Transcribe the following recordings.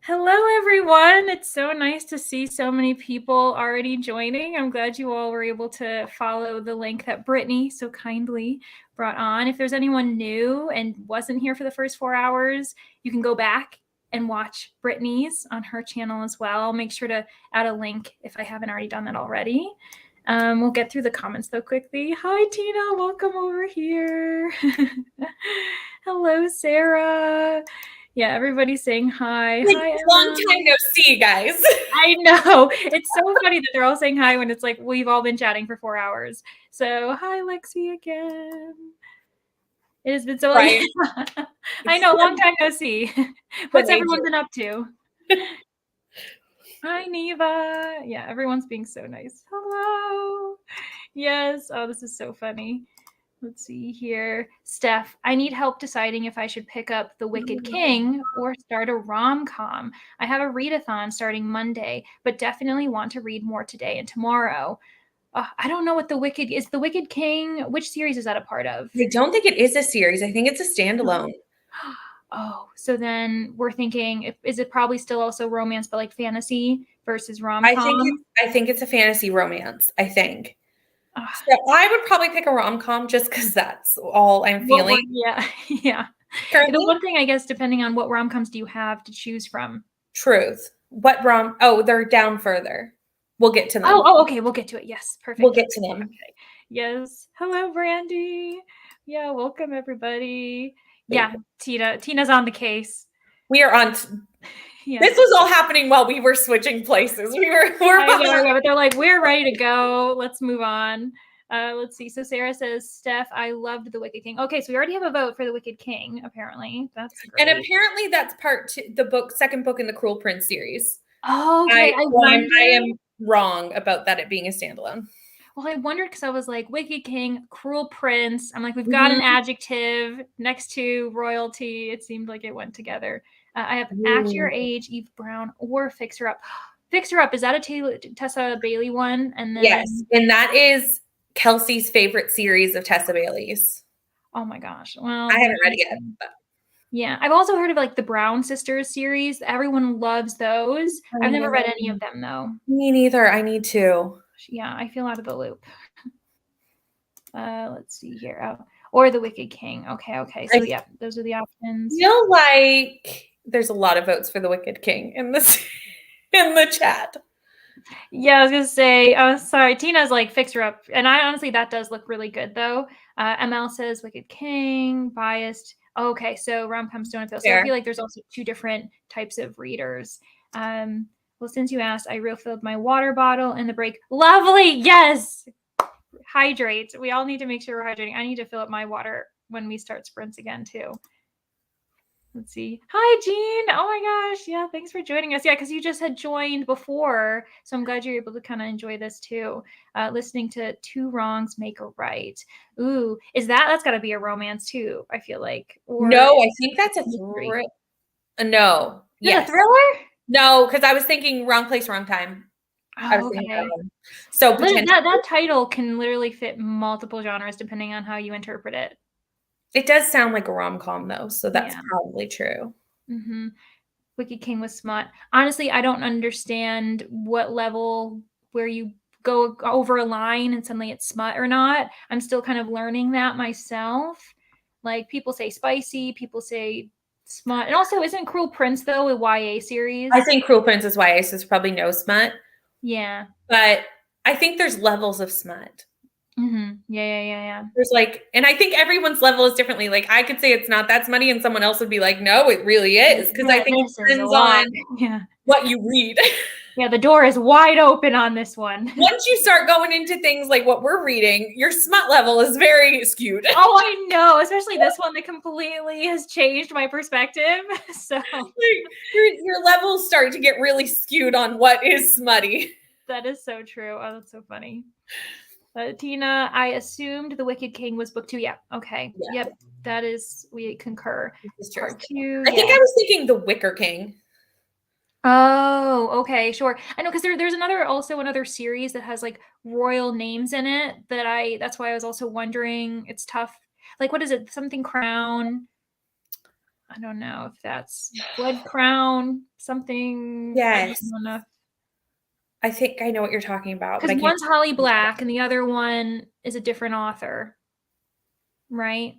Hello, everyone. It's so nice to see so many people already joining. I'm glad you all were able to follow the link that Brittany so kindly brought on. If there's anyone new and wasn't here for the first 4 hours, you can go back and watch Brittany's on her channel as well. I'll make sure to add a link if I haven't already done that already. We'll get through the comments though quickly. Hi, Tina. Welcome over here. Hello, Sarah. Yeah, everybody's saying hi. Like, Hi, long Emma. time no see, guys. I know. It's so funny that they're all saying hi when it's like we've all been chatting for 4 hours. So, hi, Lexi again. It has been so long. Right. I know, long time no see. What's everyone been up to? Hi, Neva. Yeah, everyone's being so nice. Hello. Yes. Oh, this is so funny. Let's see here. Steph, I need help deciding if I should pick up The Wicked King or start a rom-com. I have a readathon starting Monday, but definitely want to read more today and tomorrow. I don't know what The Wicked King, which series is that a part of? I don't think it is a series. I think it's a standalone. Oh, so then we're thinking, is it probably still also romance, but like fantasy versus rom-com? I think it's a fantasy romance, I think. So I would probably pick a rom-com just because that's all I'm feeling Yeah, yeah. The currently. one thing, I guess, depending on what rom-coms do you have to choose from? Truth. What rom? Oh, they're down further. We'll get to them. Okay. We'll get to it. Yes, perfect. We'll get to them. Okay. Yes. Hello, Brandy. Yeah, welcome everybody. Yeah, Tina's on the case. We are on. Yeah. This was all happening while we were switching places. We're I know, but they're like, we're ready to go. Let's move on. Let's see. So Sarah says, Steph, I loved The Wicked King. Okay, so we already have a vote for The Wicked King, apparently. That's great. And apparently that's part two, second book in the Cruel Prince series. Oh, okay. I am wrong about that it being a standalone. Well, I wondered because I was like, Wicked King, Cruel Prince. I'm like, we've got an adjective next to royalty. It seemed like it went together. I have Act Your Age, Eve Brown, or Fix Her Up. Fix Her Up, is that a Tessa Bailey one? And then, yes, and that is Kelsey's favorite series of Tessa Bailey's. Oh my gosh. Well, I haven't read it yet. But. Yeah, I've also heard of like the Brown Sisters series. Everyone loves those. I've never read any of them though. Me neither. I need to. Yeah, I feel out of the loop. Let's see here. Oh, or The Wicked King. Okay. So yeah, those are the options. I feel like there's a lot of votes for The Wicked King in this in the chat. Yeah, I was gonna say, sorry, Tina's like Fix Her Up, and I honestly that does look really good though. ML says Wicked King, biased. Okay, so rom-coms don't appeal. So I feel like there's also two different types of readers. Well, since you asked, I refilled my water bottle in the break. Lovely, yes. Hydrate. We all need to make sure we're hydrating. I need to fill up my water when we start sprints again too. Let's see. Hi, Jean. Oh my gosh. Yeah, thanks for joining us. Yeah, because you just had joined before. So I'm glad you're able to kind of enjoy this too. Listening to Two Wrongs Make a Right. Ooh, that's got to be a romance too, I feel like. Or no, I think that's a thriller. No. Yes. A thriller? No, because I was thinking Wrong Place, Wrong Time. Oh, okay. So that title can literally fit multiple genres depending on how you interpret it. It does sound like a rom-com though, so that's probably true. Mm-hmm. Wicked King was smut. Honestly, I don't understand what level where you go over a line and suddenly it's smut or not. I'm still kind of learning that myself. Like people say spicy, people say smut. And also, isn't Cruel Prince though a YA series? I think Cruel Prince is YA, so there's probably no smut. Yeah. But I think there's levels of smut. Mm-hmm. Yeah. There's like, and I think everyone's level is differently. Like I could say it's not that smutty, and someone else would be like, no, it really is. Because I think it depends on what you read. Yeah, the door is wide open on this one. Once you start going into things like what we're reading, your smut level is very skewed. Oh, I know, especially this one that completely has changed my perspective. So your levels start to get really skewed on what is smutty. That is so true. Oh, that's so funny. Tina, I assumed The Wicked King was book 2. Yeah. Okay. Yeah. Yep. That is, we concur. Part 2. I think I was thinking The Wicker King. Oh, okay, sure. I know because there's another series that has like royal names in it that's why I was also wondering. It's tough. Like, what is it? Something Crown. I don't know if that's Blood Crown, something. Yes. I don't know. I think I know what you're talking about. Because one's Holly Black and the other one is a different author, right?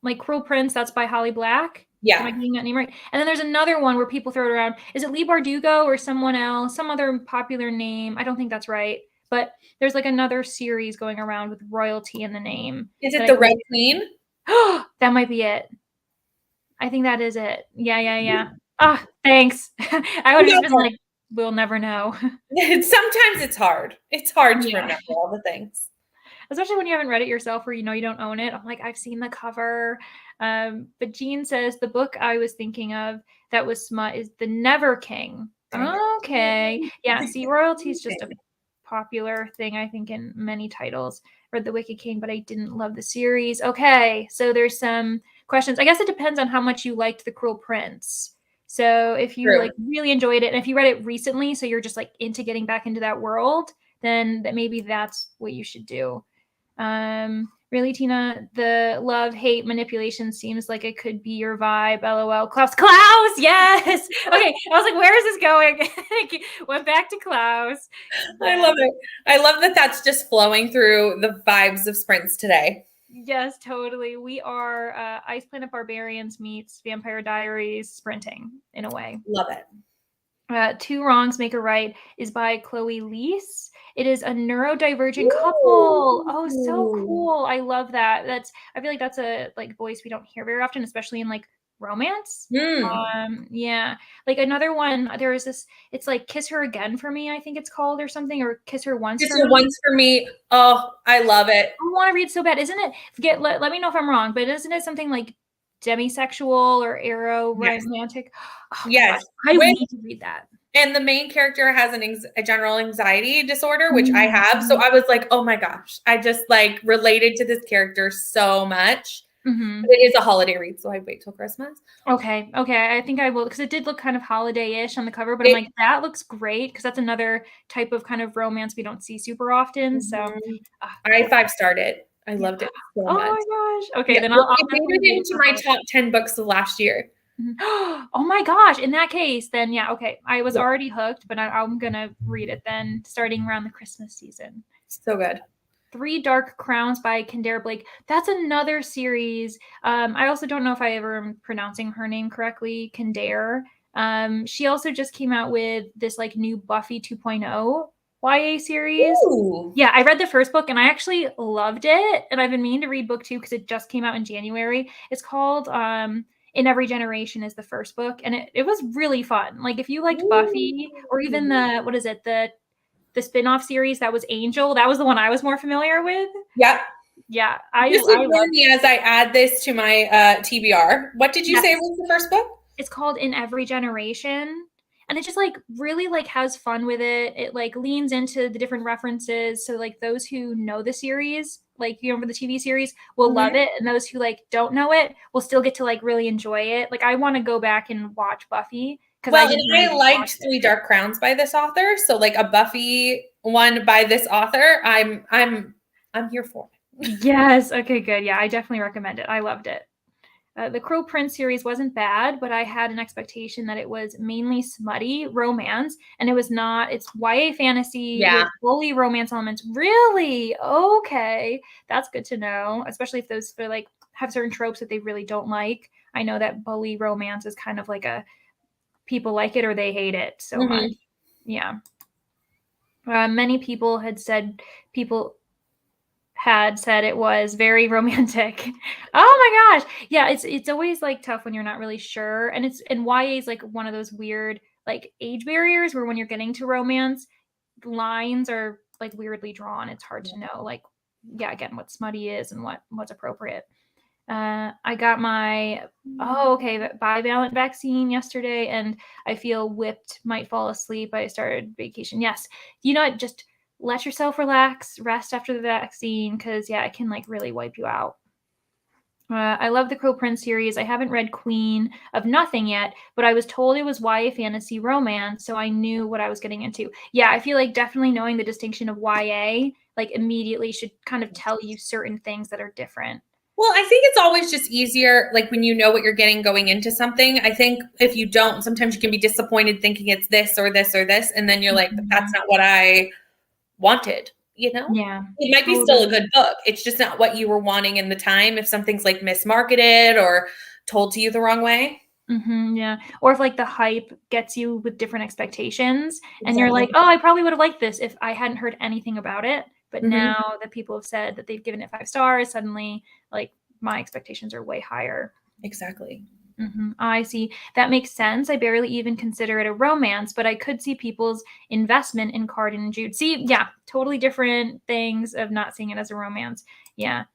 Like Cruel Prince, that's by Holly Black. Yeah. Am I getting that name right? And then there's another one where people throw it around. Is it Leigh Bardugo or someone else? Some other popular name. I don't think that's right. But there's like another series going around with royalty in the name. Is it the Red Queen? That might be it. I think that is it. Yeah. Ah, thanks. I would have just been like, we'll never know. Sometimes it's hard. It's hard to remember all the things. Especially when you haven't read it yourself or you know you don't own it. I'm like, I've seen the cover. But Jean says the book I was thinking of that was smut is The Never King. Okay. Yeah, see, royalty is just a popular thing, I think, in many titles. Read The Wicked King, but I didn't love the series. Okay, so there's some questions. I guess it depends on how much you liked The Cruel Prince. So if you like really enjoyed it, and if you read it recently, so you're just like into getting back into that world, then maybe that's what you should do. Really, Tina, the love, hate, manipulation seems like it could be your vibe. LOL. Klaus, yes. Okay, I was like, where is this going? Went back to Klaus. I love it. I love that that's just flowing through the vibes of sprints today. Yes, totally. We are Ice Planet Barbarians meets Vampire Diaries sprinting in a way. Love it. Two Wrongs Make a Right is by Chloe Leese. It is a neurodivergent couple. Oh, so cool. I love that. I feel like that's a like voice we don't hear very often, especially in like romance. Yeah. Like another one, there is this, it's like Kiss Her Again for Me, I think it's called, or something, or Kiss Her Once for Me. Once for Me. Oh, I love it. I want to read so bad. Isn't it? Let me know if I'm wrong, but isn't it something like demisexual or romantic? Oh, yes. I need to read that. And the main character has a general anxiety disorder, which I have. So I was like, oh my gosh, I just like related to this character so much. But it is a holiday read, so I wait till Christmas. Okay. I think I will, because it did look kind of holiday-ish on the cover, but I'm like, that looks great, because that's another type of kind of romance we don't see super often. So I 5-starred it. I loved it so much. Oh my gosh. Okay, then I'll made it into my top 10 books of last year. Oh my gosh. In that case, then yeah, okay. I was already hooked, but I'm going to read it then, starting around the Christmas season. So good. 3 Dark Crowns by Kendare Blake. That's another series. I also don't know if I ever am pronouncing her name correctly, Kendare. She also just came out with this like new Buffy 2.0 YA series. Ooh. Yeah, I read the first book and I actually loved it. And I've been meaning to read book 2 because it just came out in January. It's called In Every Generation is the first book. And it was really fun. Like if you liked Buffy or even the spin-off series that was Angel, that was the one I was more familiar with. Yep. Yeah. Just ignore me as I add this to my TBR. What did you say was the first book? It's called In Every Generation. And it just like really like has fun with it. It like leans into the different references. So like those who know the series, like you know, for the TV series will love it. And those who like don't know it will still get to like really enjoy it. Like I want to go back and watch Buffy. Well, I liked 3 Dark Crowns by this author. So like a Buffy one by this author, I'm here for it. Yes. Okay, good. Yeah, I definitely recommend it. I loved it. The Cruel Prince series wasn't bad, but I had an expectation that it was mainly smutty romance, and it was not. It's YA fantasy with bully romance elements. Really? Okay. That's good to know, especially if those like have certain tropes that they really don't like. I know that bully romance is kind of like people like it or they hate it so much. Yeah. Many people had said it was very romantic. Oh my gosh. Yeah, it's always like tough when you're not really sure. And YA is like one of those weird like age barriers where when you're getting to romance, lines are like weirdly drawn. It's hard to know like, yeah, again, what smutty is and what's appropriate. I got my bivalent vaccine yesterday and I feel whipped, might fall asleep. I started vacation. Yes. You know what? Just let yourself relax, rest after the vaccine, because it can like really wipe you out. I love the Cruel Prince series. I haven't read Queen of Nothing yet, but I was told it was YA fantasy romance, so I knew what I was getting into. Yeah, I feel like definitely knowing the distinction of YA, like immediately should kind of tell you certain things that are different. Well, I think it's always just easier, like when you know what you're getting going into something. I think if you don't, sometimes you can be disappointed thinking it's this or this or this, and then you're like, but that's not what I wanted, you know? Yeah. It might be still a good book. It's just not what you were wanting in the time. If something's like mismarketed or told to you the wrong way. Yeah. Or if like the hype gets you with different expectations and you're Exactly. like, oh, I probably would have liked this if I hadn't heard anything about it. But Mhm. now that people have said that they've given it 5 stars, suddenly like my expectations are way higher. Exactly. I see. That makes sense. I barely even consider it a romance, but I could see people's investment in Carden and Jude. See, yeah, totally different things of not seeing it as a romance. Yeah.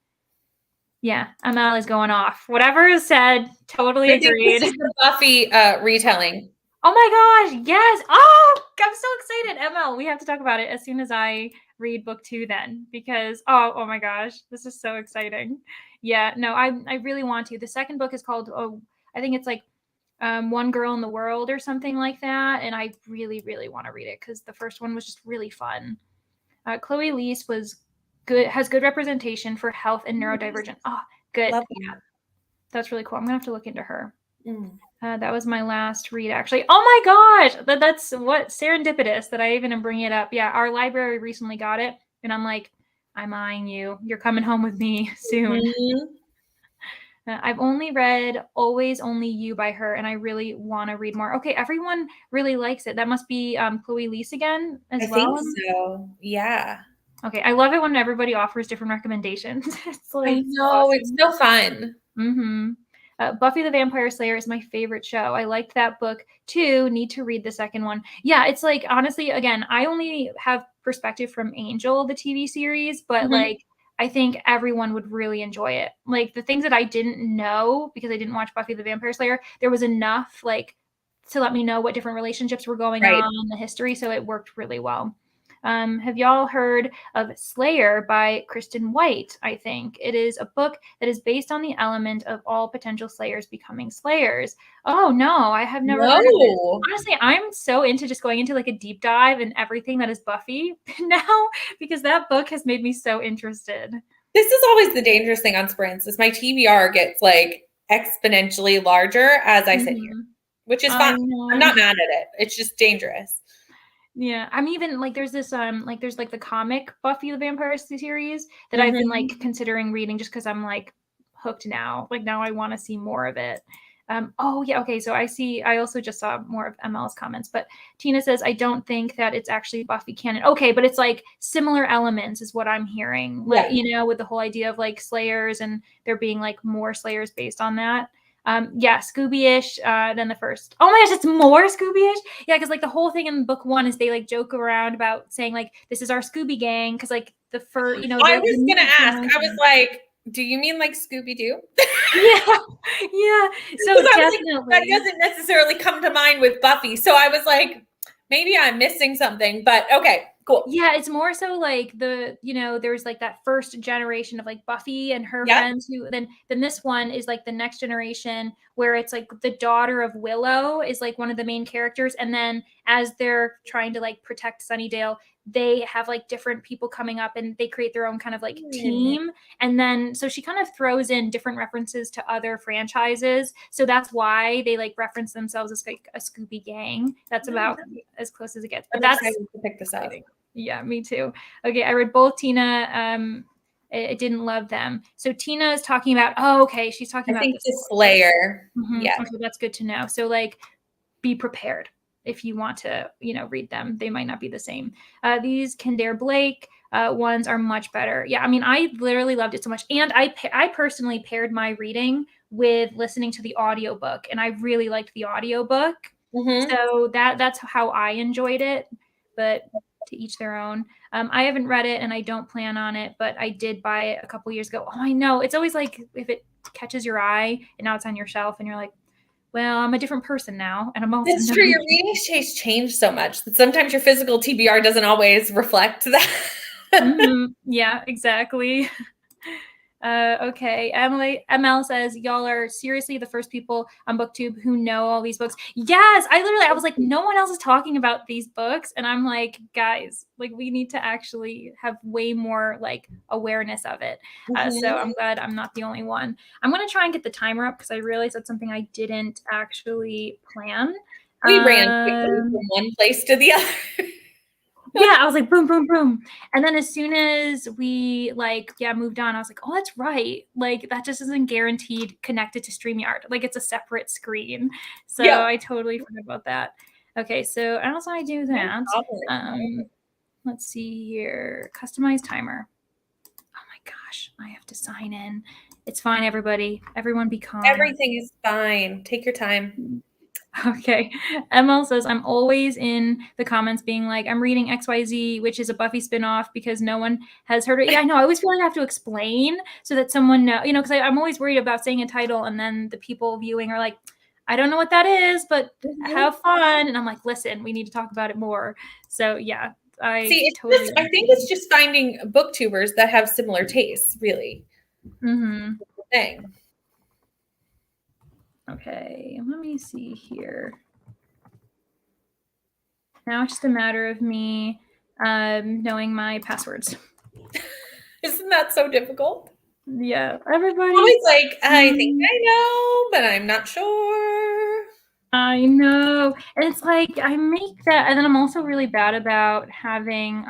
Yeah, ML is going off. Whatever is said, totally I think agreed. this is the Buffy retelling. Oh my gosh, yes. Oh, I'm so excited. ML, we have to talk about it as soon as I read book 2 then, because oh my gosh, this is so exciting. Yeah, no, I really want to. The second book is called I think it's like One Girl in the World or something like that, and I really want to read it because the first one was just really fun. Chloe Leese was good, has good representation for health and neurodivergent. Oh, good. Love Yeah, that's really cool. I'm gonna have to look into her. Mm. That was my last read, actually. Oh my gosh, that's what serendipitous that I even am bringing it up. Yeah, our library recently got it, and I'm like, I'm eyeing you. You're coming home with me soon. Mm-hmm. I've only read Always Only You by her, and I really want to read more. Okay, everyone really likes it. That must be Chloe Leese again as well. I think so. Yeah. Okay, I love it when everybody offers different recommendations. It's like I know. awesome. It's so fun. Buffy the Vampire Slayer is my favorite show. I liked that book too. Need to read the second one. Yeah, it's like honestly, again, I only have perspective from Angel, the TV series, but like I think everyone would really enjoy it. Like the things that I didn't know because I didn't watch Buffy the Vampire Slayer, there was enough like to let me know what different relationships were going on in the history, so it worked really well. Have y'all heard of Slayer by Kristen White? I think it is a book that is based on the element of all potential slayers becoming slayers. Oh no, I have never heard of it. Honestly, I'm so into just going into like a deep dive and everything that is Buffy now because that book has made me so interested. This is always the dangerous thing on sprints is my TBR gets like exponentially larger as I sit here, which is fine. I'm not mad at it. It's just dangerous. Yeah, I'm even like there's this like there's like the comic Buffy the Vampire series that I've been like considering reading just because I'm like hooked now. Like now I want to see more of it. Oh yeah, okay. So I also just saw more of ML's comments, but Tina says I don't think that it's actually Buffy canon. Okay, but it's like similar elements is what I'm hearing. Like you know, with the whole idea of like slayers and there being like more slayers based on that. Yeah, Scooby-ish than the first. Oh my gosh, it's more Scooby-ish? Yeah, because like the whole thing in book 1 is they like joke around about saying like this is our Scooby gang because like the first, you know. I was gonna ask. I was like, do you mean like Scooby-Doo? yeah. So definitely like, that doesn't necessarily come to mind with Buffy. So I was like, maybe I'm missing something, but okay. Cool. Yeah, it's more so like the, you know, there's like that first generation of like Buffy and her friends who then this one is like the next generation where it's like the daughter of Willow is like one of the main characters. And then as they're trying to like protect Sunnydale, they have like different people coming up and they create their own kind of like team. And then so she kind of throws in different references to other franchises. So that's why they like reference themselves as like a Scooby gang. That's about as close as it gets. But that's excited to pick this up. Yeah, me too. Okay, I read both. Tina, I didn't love them. So Tina is talking about. Oh, okay, she's talking about the Slayer. Yeah, okay, that's good to know. So like, be prepared if you want to, you know, read them. They might not be the same. These Kildare Blake ones are much better. Yeah, I mean, I literally loved it so much, and I personally paired my reading with listening to the audiobook, and I really liked the audiobook. So that's how I enjoyed it. But to each their own. I haven't read it and I don't plan on it, but I did buy it a couple years ago. Oh, I know. It's always like if it catches your eye and now it's on your shelf and you're like, well, I'm a different person now. And I'm also It's true. Your reading taste changed so much that sometimes your physical TBR doesn't always reflect that. Yeah, exactly. Okay. ML says, y'all are seriously the first people on BookTube who know all these books. Yes, I was like, no one else is talking about these books. And I'm like, guys, like we need to actually have way more like awareness of it. So I'm glad I'm not the only one. I'm going to try and get the timer up because I realized that's something I didn't actually plan. We ran quickly from one place to the other. Yeah, I was like, boom, boom, boom. And then as soon as we moved on, I was like, oh, that's right. Like that just isn't guaranteed connected to StreamYard. Like it's a separate screen. So I totally forgot about that. Okay, so as I do that, let's see here. Customize timer. Oh my gosh, I have to sign in. It's fine, everybody. Everyone be calm. Everything is fine. Take your time. Okay. ML says, I'm always in the comments being like, I'm reading XYZ, which is a Buffy spinoff because no one has heard it. Yeah, I know. I always feel like I have to explain so that someone knows, because I'm always worried about saying a title and then the people viewing are like, I don't know what that is, but have fun. And I'm like, listen, we need to talk about it more. So yeah, I think it's just finding booktubers that have similar tastes, really. Thing. Okay, let me see here. Now it's just a matter of me knowing my passwords. Isn't that so difficult? Yeah, everybody. Always like, I think I know, but I'm not sure. I know. And it's like I make that, and then I'm also really bad about having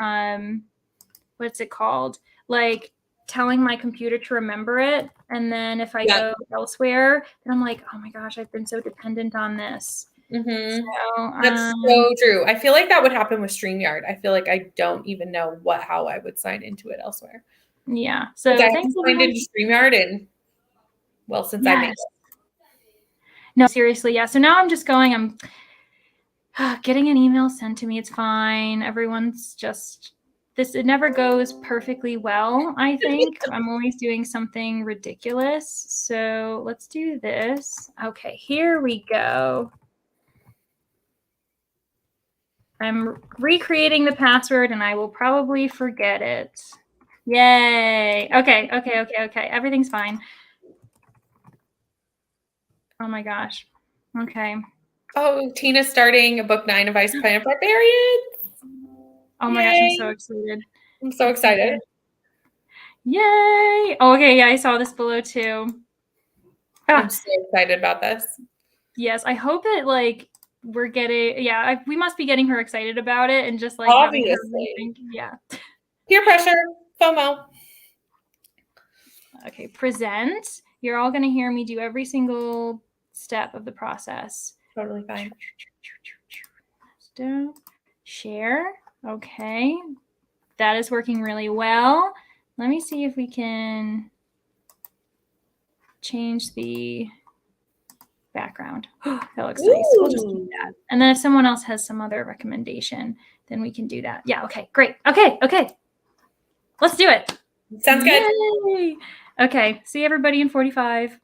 what's it called? Like telling my computer to remember it. And then if I go elsewhere, then I'm like, oh my gosh, I've been so dependent on this. So, that's so true. I feel like that would happen with StreamYard. I feel like I don't even know how I would sign into it elsewhere. Yeah. So I haven't signed into StreamYard since I made it. No, seriously, yeah. So now I'm just going, I'm getting an email sent to me. It's fine. Everyone's just it never goes perfectly well, I think. I'm always doing something ridiculous. So let's do this. Okay, here we go. I'm recreating the password and I will probably forget it. Yay. Okay. Everything's fine. Oh my gosh. Okay. Oh, Tina's starting book 9 of Ice Planet Barbarian. Oh my gosh, I'm so excited. I'm so excited. Yay. Oh, okay, yeah, I saw this below too. I'm so excited about this. Yes, I hope that we're getting, we must be getting her excited about it and just obviously. Yeah. Peer pressure, FOMO. Okay, present. You're all going to hear me do every single step of the process. Totally fine. Share. Okay. That is working really well. Let me see if we can change the background. That looks nice. We'll just do that. And then if someone else has some other recommendation, then we can do that. Yeah, okay, great. Okay. Let's do it. Sounds good. Yay. Okay, see everybody in 45.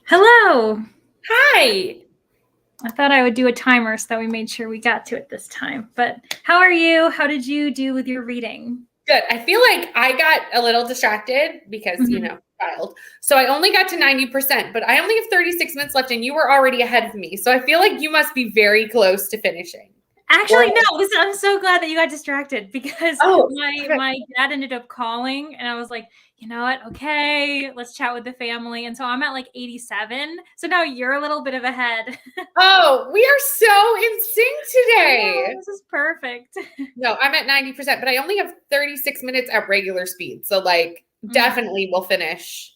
Hello. Hi. I thought I would do a timer so that we made sure we got to it this time. But how are you? How did you do with your reading? Good. I feel like I got a little distracted because, child. So I only got to 90%, but I only have 36 minutes left and you were already ahead of me. So I feel like you must be very close to finishing. Actually, no. I'm so glad that you got distracted because my dad ended up calling and I was like, you know what? Okay, let's chat with the family. And so I'm at like 87. So now you're a little bit of ahead. Oh, we are so in sync today. Oh, this is perfect. No, I'm at 90%, but I only have 36 minutes at regular speed. So definitely we'll finish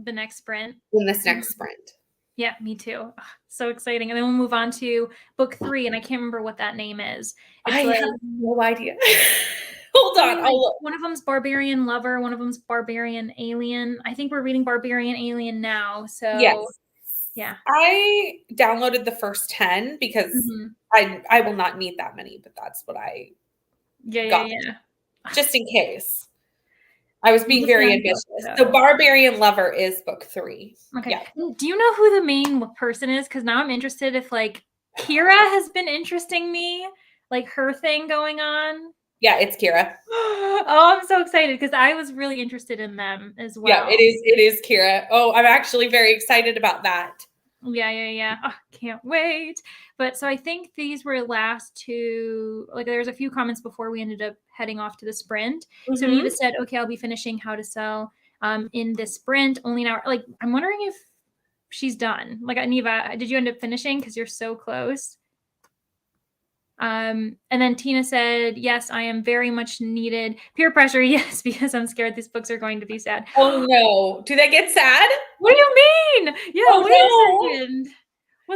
the next sprint. In this next sprint. Yeah, me too. Oh, so exciting. And then we'll move on to book 3, and I can't remember what that name is. I have no idea. Hold on. One of them's Barbarian Lover. One of them's Barbarian Alien. I think we're reading Barbarian Alien now. So yes. Yeah. I downloaded the first 10 because I will not need that many, but that's what I got. Yeah. Just in case. I was being very ambitious. The Barbarian Lover is book 3. Okay. Yeah. Do you know who the main person is? Because now I'm interested if Kira has been interesting me, her thing going on. Yeah, it's Kira. Oh, I'm so excited because I was really interested in them as well. Yeah, it is Kira. Oh, I'm actually very excited about that. Yeah. Oh, can't wait. But so I think these were last two, there was a few comments before we ended up heading off to the sprint. So Neva said, okay, I'll be finishing How to Sell in this sprint, only an hour. I'm wondering if she's done. Neva, did you end up finishing? Because you're so close. And then Tina said, yes, I am very much needed. Peer pressure, yes, because I'm scared these books are going to be sad. Oh no. Do they get sad? What do you mean? Yeah, wait a second.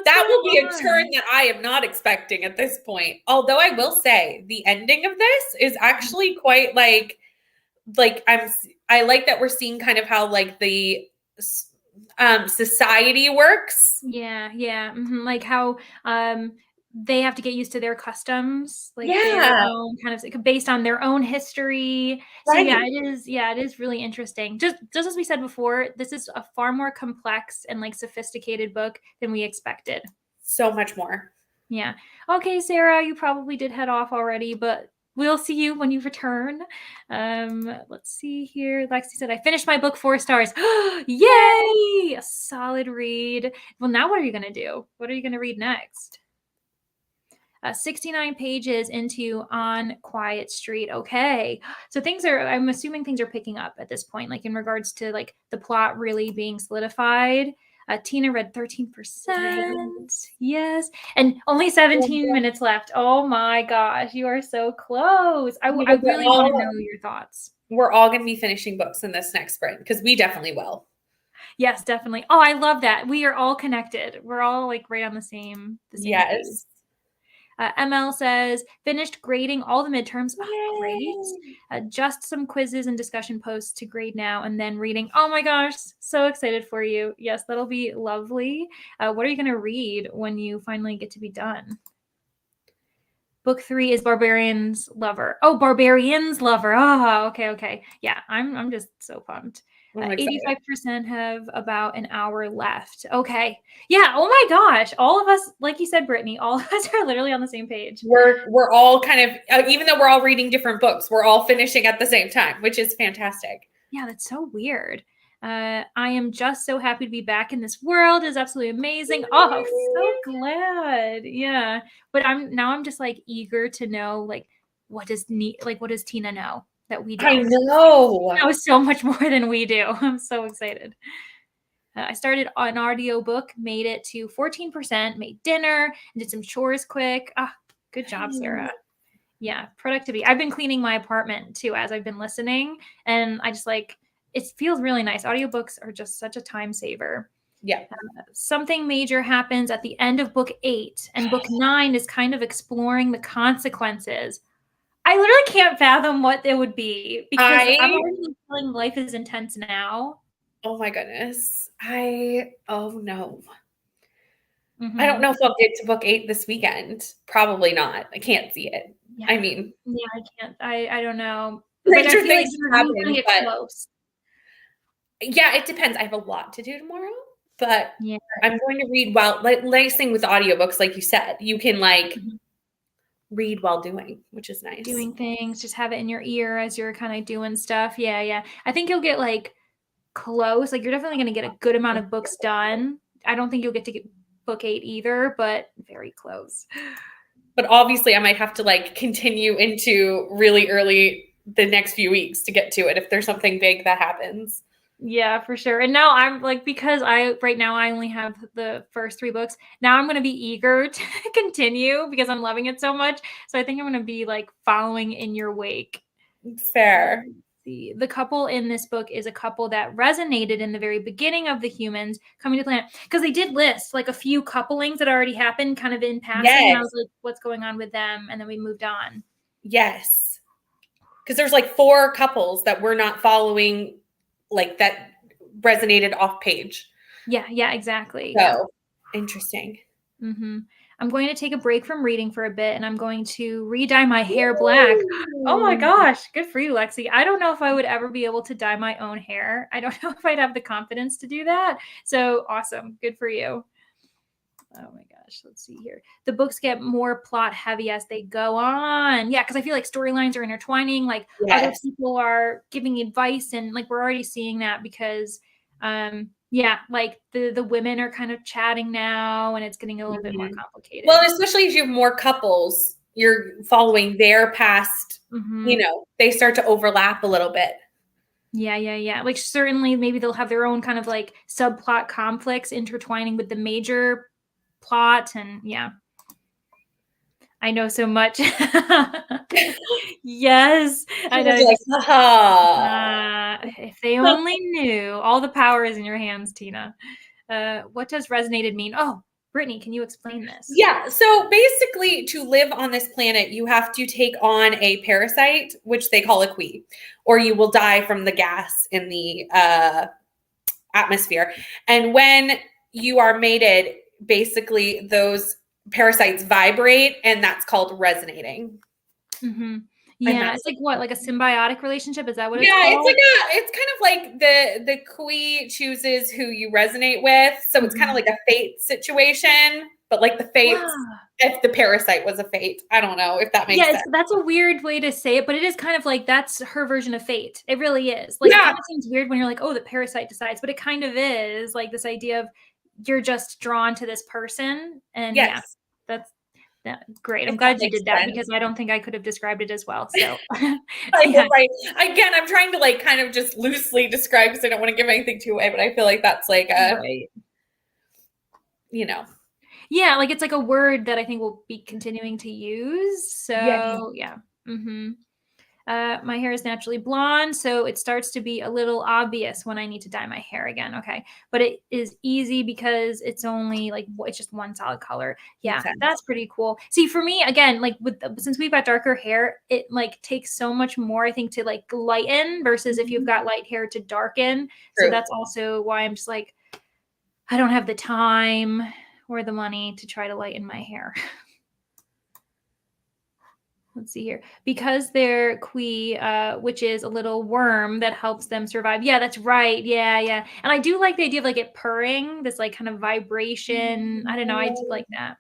That will be a turn that I am not expecting at this point. Although I will say the ending of this is actually quite I like that we're seeing kind of how the society works. Yeah. How they have to get used to their customs, their own kind of based on their own history. Right. So it is really interesting. Just as we said before, this is a far more complex and sophisticated book than we expected. So much more. Yeah. Okay, Sarah, you probably did head off already, but we'll see you when you return. Let's see here. Lexi said, I finished my book 4 stars. Yay! A solid read. Well, now what are you going to do? What are you going to read next? 69 pages into On Quiet Street. Okay. So I'm assuming things are picking up at this point, in regards to the plot really being solidified. Tina read 13%. Yes. And only 17 minutes left. Oh my gosh. You are so close. I really want to know your thoughts. We're all going to be finishing books in this next sprint because we definitely will. Yes, definitely. Oh, I love that. We are all connected. We're all right on the same yes. page. ML says, finished grading all the midterms. Oh, great. Just some quizzes and discussion posts to grade now and then reading. Oh my gosh, so excited for you. Yes, that'll be lovely. What are you going to read when you finally get to be done? Book 3 is Barbarians Lover. Oh, Barbarians Lover. Oh, okay. Yeah, I'm just so pumped. 85% have about an hour left. Okay. Yeah. Oh my gosh. All of us, like you said, Brittany, all of us are literally on the same page. We're all kind of, even though we're all reading different books, we're all finishing at the same time, which is fantastic. Yeah, that's so weird. I am just so happy to be back in this world. It is absolutely amazing. Oh, so glad. Yeah. But I'm just eager to know what does Tina know that we don't? I know. That was so much more than we do. I'm so excited. I started an audio book, made it to 14%, made dinner, and did some chores quick. Good job, Sarah. Yeah, productivity. I've been cleaning my apartment too as I've been listening, and I just it feels really nice. Audiobooks are just such a time saver. Yeah. Something major happens at the end of book 8, and book 9 is kind of exploring the consequences. I literally can't fathom what it would be because I'm already feeling life is intense now. Oh my goodness. Oh no. I don't know if I'll get to book 8 this weekend. Probably not. I can't see it. Yeah. I mean. Yeah, I can't. I don't know. But I stranger feel like things you're happen, gonna get but close. yeah, it depends. I have a lot to do tomorrow, but Yeah. I'm going to read while, like, nice thing with audiobooks, like you said, you can like Mhm. read while doing, which is nice. Doing things, just have it in your ear as you're kind of doing stuff. Yeah, yeah. I think you'll get like close. Like you're definitely going to get a good amount of books done. I don't think you'll get to get book 8 either, but very close. But obviously I might have to like continue into really early the next few weeks to get to it if there's something big that happens. Yeah, for sure. And now I'm like, because right now I only have the first 3 books. Now I'm going to be eager to continue because I'm loving it so much. So I think I'm going to be like following in your wake. Fair. The couple in this book is a couple that resonated in the very beginning of the humans coming to the planet, because they did list like a few couplings that already happened kind of in passing. Yes. And I was like, what's going on with them? And then we moved on. Yes. Because there's like 4 couples that we're not following, like that resonated off page. Yeah, exactly. So Yeah. interesting. Mm-hmm. I'm going to take a break from reading for a bit, and I'm going to re-dye my hair black. Oh my gosh, good for you, Lexi. I don't know if I would ever be able to dye my own hair. I don't know if I'd have the confidence to do that. So awesome. Good for you. Oh my gosh, let's see here. The books get more plot heavy as they go on. Yeah, because I feel like storylines are intertwining. Like other people are giving advice, and like we're already seeing that because yeah, like the women are kind of chatting now, and it's getting a little bit more complicated. Well, especially as you have more couples, you're following their past, you know, they start to overlap a little bit. Yeah. Like certainly maybe they'll have their own kind of like subplot conflicts intertwining with the major plot, and yeah. I know so much. Yes. I know. Like, if they only knew. All the power is in your hands, Tina. What does resonated mean? Oh, Brittany, can you explain this? Yeah. So basically, to live on this planet, you have to take on a parasite, which they call a queen, or you will die from the gas in the atmosphere. And when you are mated, basically those parasites vibrate, and that's called resonating. Yeah, it's like what, like a symbiotic relationship? Is that what it's called? called? It's kind of like the Kui chooses who you resonate with. So it's kind of like a fate situation, but like the fate, if the parasite was a fate. I don't know if that makes sense. That's a weird way to say it, but it is kind of like that's her version of fate. It really is. Like it kind of seems weird when you're like, oh, the parasite decides, but it kind of is like this idea of you're just drawn to this person. And yeah, that's great. I'm glad you did that because I don't think I could have described it as well. So right. Again, I'm trying to like kind of just loosely describe because I don't want to give anything too away, but I feel like that's like a you know. Yeah, like it's like a word that I think we'll be continuing to use. So yeah. My hair is naturally blonde, so it starts to be a little obvious when I need to dye my hair again. Okay. But it is easy because it's only like, it's just one solid color. Yeah, that's pretty cool. See, for me, again, like since we've got darker hair, it like takes so much more, I think, to like lighten versus if you've got light hair to darken. So that's also why I'm just like, I don't have the time or the money to try to lighten my hair. Let's see here. Because they're Kui, which is a little worm that helps them survive. Yeah, that's right. Yeah. And I do like the idea of like it purring, this like kind of vibration. I don't know. I do like that.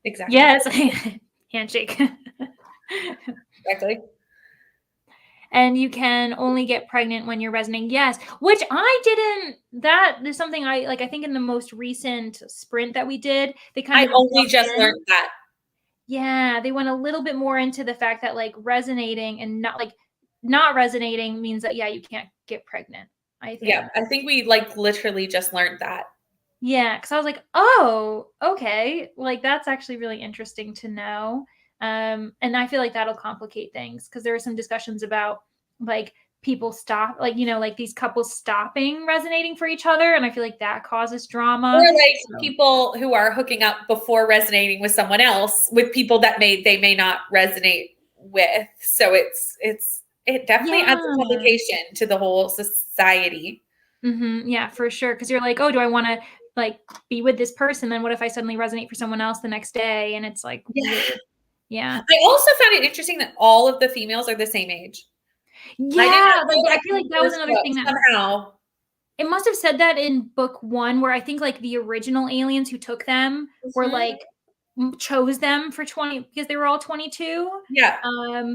Exactly. Yes. Handshake. Exactly. And you can only get pregnant when you're resonating. Yes, which I didn't. That is something I like. I think in the most recent sprint that we did, they kind of. I only just learned that. Yeah, they went a little bit more into the fact that like resonating and not resonating means that you can't get pregnant. I think. Yeah, I think we like literally just learned that. Yeah, because I was like, oh, okay, like that's actually really interesting to know. And I feel like that'll complicate things because there are some discussions about like people stop, like like these couples stopping resonating for each other, and I feel like that causes drama. Or like people who are hooking up before resonating with someone else with people that they may not resonate with. So it definitely adds a complication to the whole society. Yeah, for sure. Because you're like, oh, do I want to like be with this person? Then what if I suddenly resonate for someone else the next day? And it's like weird. Yeah. I also found it interesting that all of the females are the same age. I did Yeah, not know like, I that feel in like the that was first another book, thing that somehow. it must have said that in book 1 where I think, like, the original aliens who took them were, Mhm. like, chose them for 20 because they were all 22. Yeah.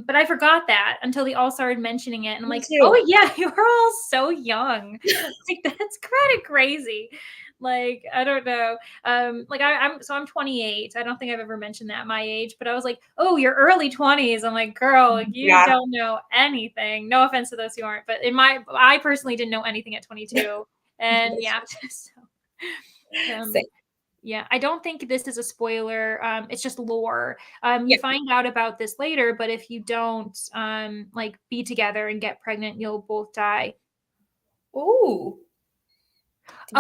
But I forgot that until they all started mentioning it, and I'm Me like, too. "Oh, yeah, you're all so young." Like, that's kinda crazy. Like, I don't know. Like, I'm 28. I don't think I've ever mentioned that, my age, but I was like, "Oh, you're early 20s." I'm like, "Girl, you Yeah. don't know anything." No offense to those who aren't, but I personally didn't know anything at 22. And yeah, so, Same. um, yeah, I don't think this is a spoiler. It's just lore. Yeah. You find out about this later, but if you don't like be together and get pregnant, you'll both die. Ooh. Dear.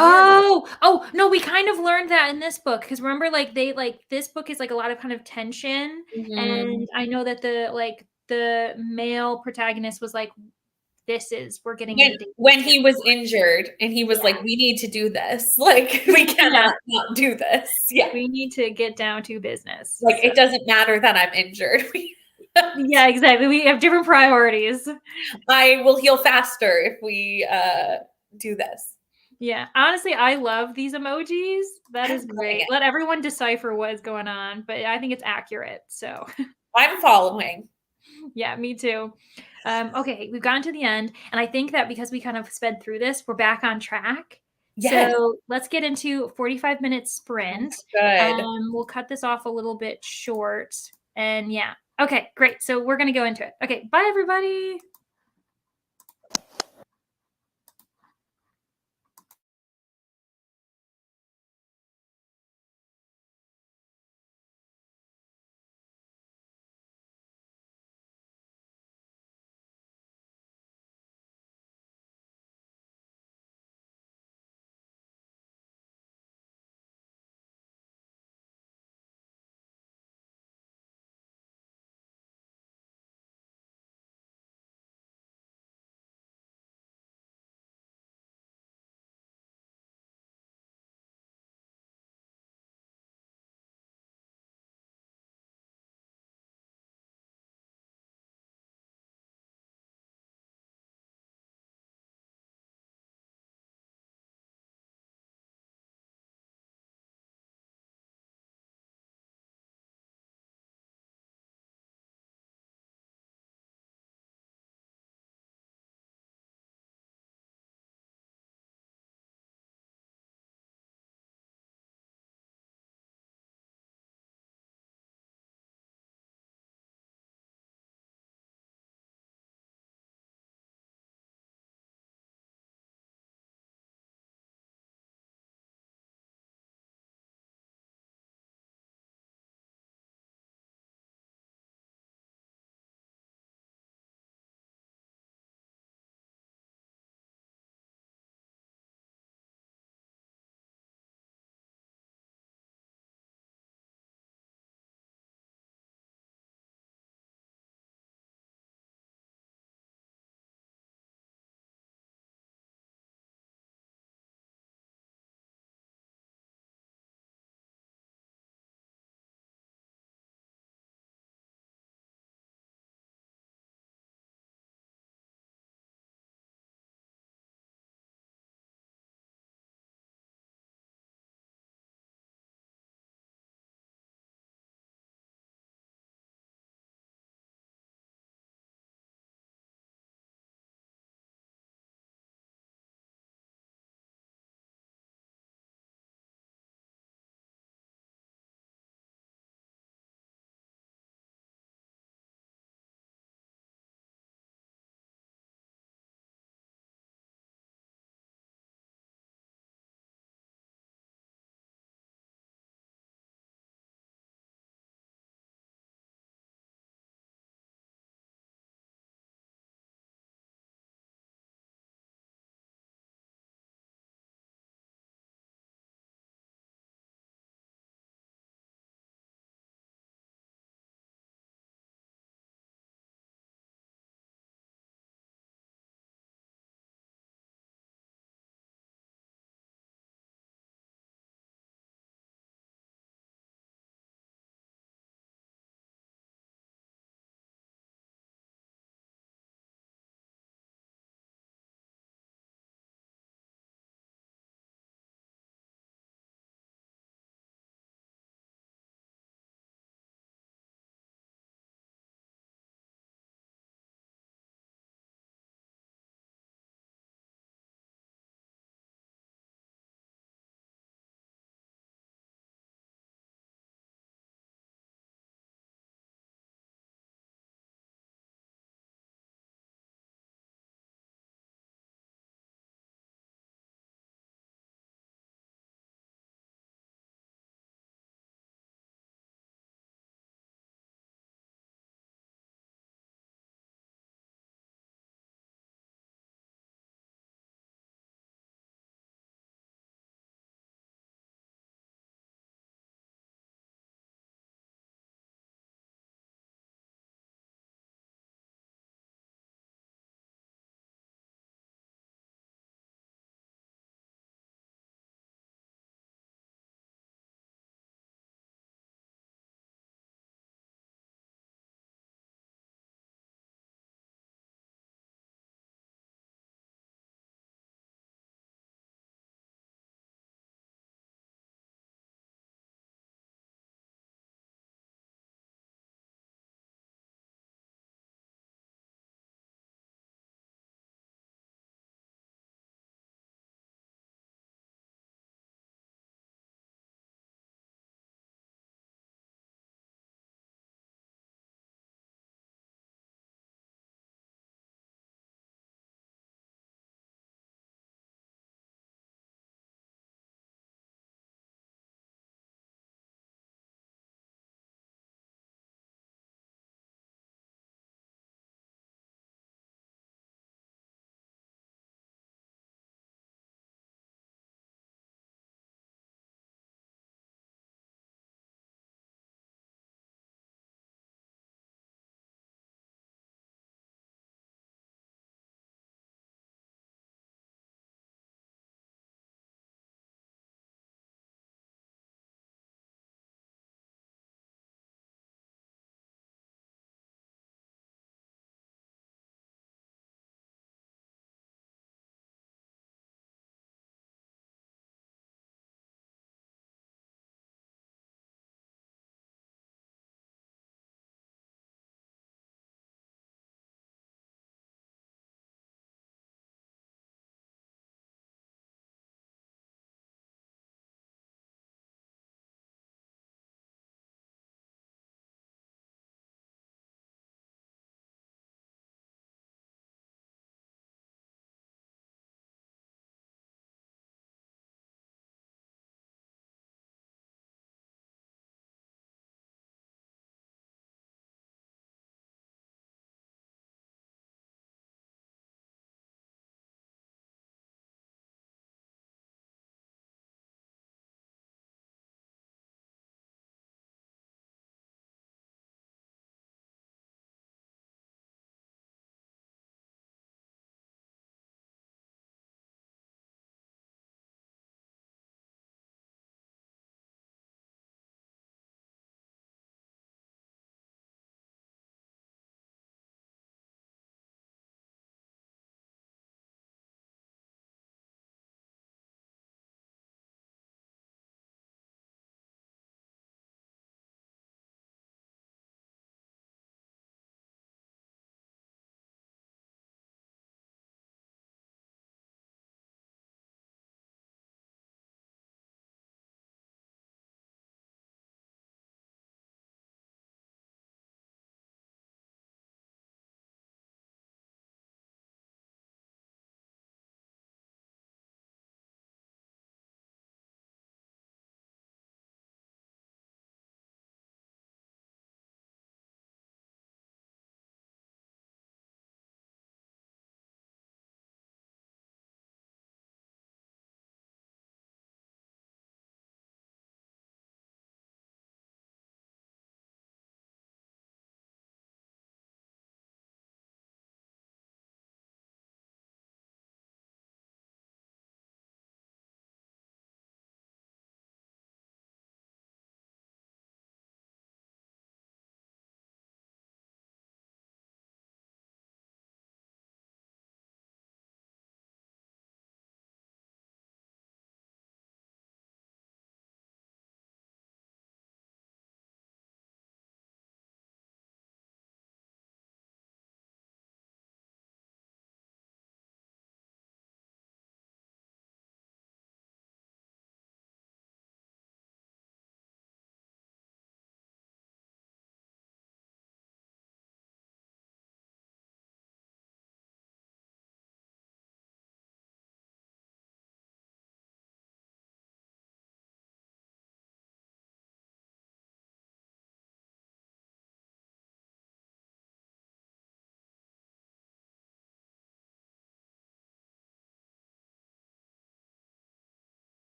Oh, no, we kind of learned that in this book because remember, like this book is like a lot of kind of tension, Mhm. and I know that the male protagonist was like, "This is we're getting When into dating when he was territory." injured and he was Yeah, like, "We need to do this. Like, we yeah, cannot not do this." Yeah. we need to get down to business. Like, So it doesn't matter that I'm injured. yeah, exactly. We have different priorities. I will heal faster if we, do this. Yeah, honestly, I love these emojis. That I'm is loving great. it. Let everyone decipher what is going on, but I think it's accurate. So, I'm following. yeah, me too. Okay, we've gotten to the end, and I think that because we kind of sped through this, we're back on track. Yes. So let's get into a 45-minute sprint. Sounds good. We'll cut this off a little bit short, and yeah. Okay, great. So we're gonna go into it. Okay, bye everybody.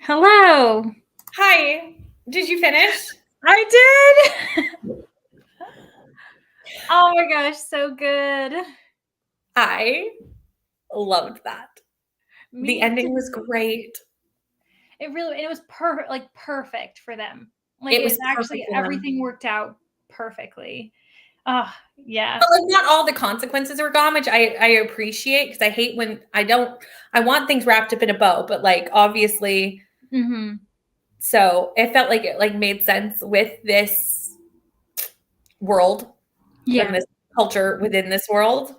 Hello. Hi. Did you finish? I did. Oh my gosh, so good. I loved that. The ending was great. It was perfect for them. It was actually everything worked out perfectly. Oh, yeah. But like not all the consequences were gone, which I appreciate because I hate when I want things wrapped up in a bow, but like obviously so it felt like it like made sense with this world and this culture within this world.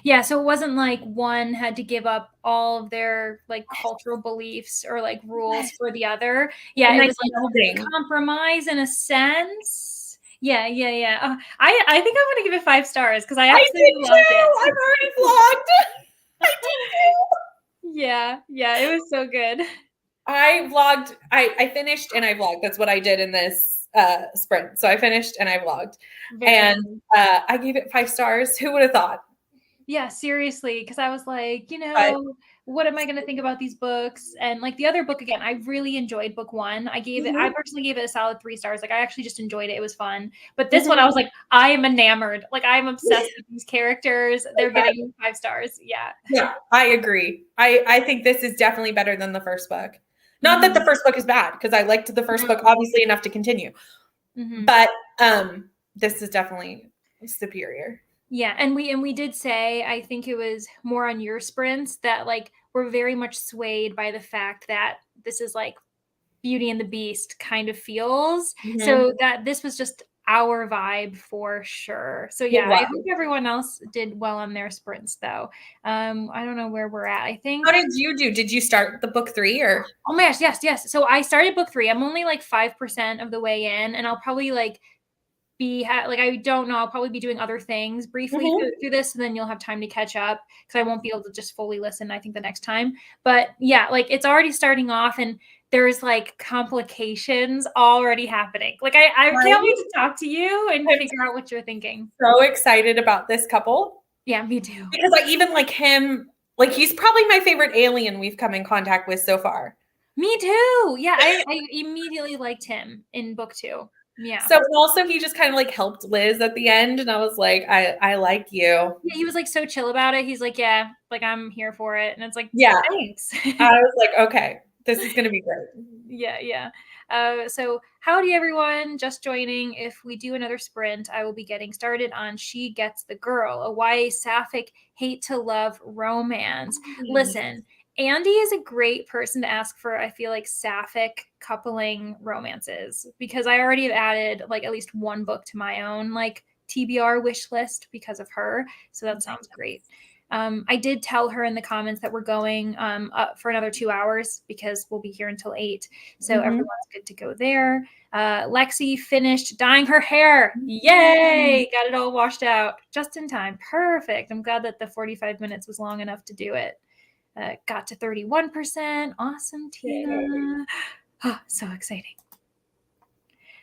Yeah, so it wasn't like one had to give up all of their like cultural beliefs or like rules for the other. Yeah, it was like a compromise in a sense. Yeah. I think I'm gonna give it 5 stars because I absolutely loved it. I've already vlogged. I did too. Yeah, it was so good. I vlogged. I finished and I vlogged. That's what I did in this sprint. So I finished and I vlogged. And I gave it 5 stars. Who would have thought? Yeah, seriously, because I was like, what am I going to think about these books? And like the other book, again, I really enjoyed book 1. I personally gave it a solid 3 stars. Like I actually just enjoyed it. It was fun. But this one, I was like, I am enamored. Like I'm obsessed with these characters. They're getting 5 stars. Yeah. Yeah, I agree. I think this is definitely better than the first book. Not that the first book is bad, because I liked the first book obviously enough to continue. But this is definitely superior. Yeah, and we did say, I think it was more on your sprints, that like we're very much swayed by the fact that this is like Beauty and the Beast kind of feels. So that this was just our vibe for sure. So yeah, I hope everyone else did well on their sprints though. I don't know where we're at. I think. How did you do? Did you start the book 3 or? Oh my gosh, yes. So I started book 3. I'm only like 5% of the way in, and I'll probably like I don't know. I'll probably be doing other things briefly through this, and then you'll have time to catch up because I won't be able to just fully listen, I think, the next time. But yeah, like it's already starting off and there's like complications already happening. Like I can't wait to talk to you and figure out what you're thinking. So excited about this couple. Yeah, me too. Because I even like him, like he's probably my favorite alien we've come in contact with so far. Me too. Yeah, I immediately liked him in book 2. Yeah. So also he just kind of like helped Liz at the end, and I was like, I like you. Yeah, he was like so chill about it. He's like, yeah, like I'm here for it, and it's like, yeah, thanks. I was like, okay, this is gonna be great. Yeah. So howdy everyone, just joining. If we do another sprint, I will be getting started on She Gets the Girl, a YA sapphic hate to love romance. Listen, Andy is a great person to ask for, I feel like, sapphic coupling romances, because I already have added like at least one book to my own like TBR wish list because of her. So that sounds great. I did tell her in the comments that we're going up for another 2 hours because we'll be here until 8. So everyone's good to go there. Lexi finished dyeing her hair. Yay! Got it all washed out just in time. Perfect. I'm glad that the 45 minutes was long enough to do it. Got to 31%. Awesome, Tina. Oh, so exciting.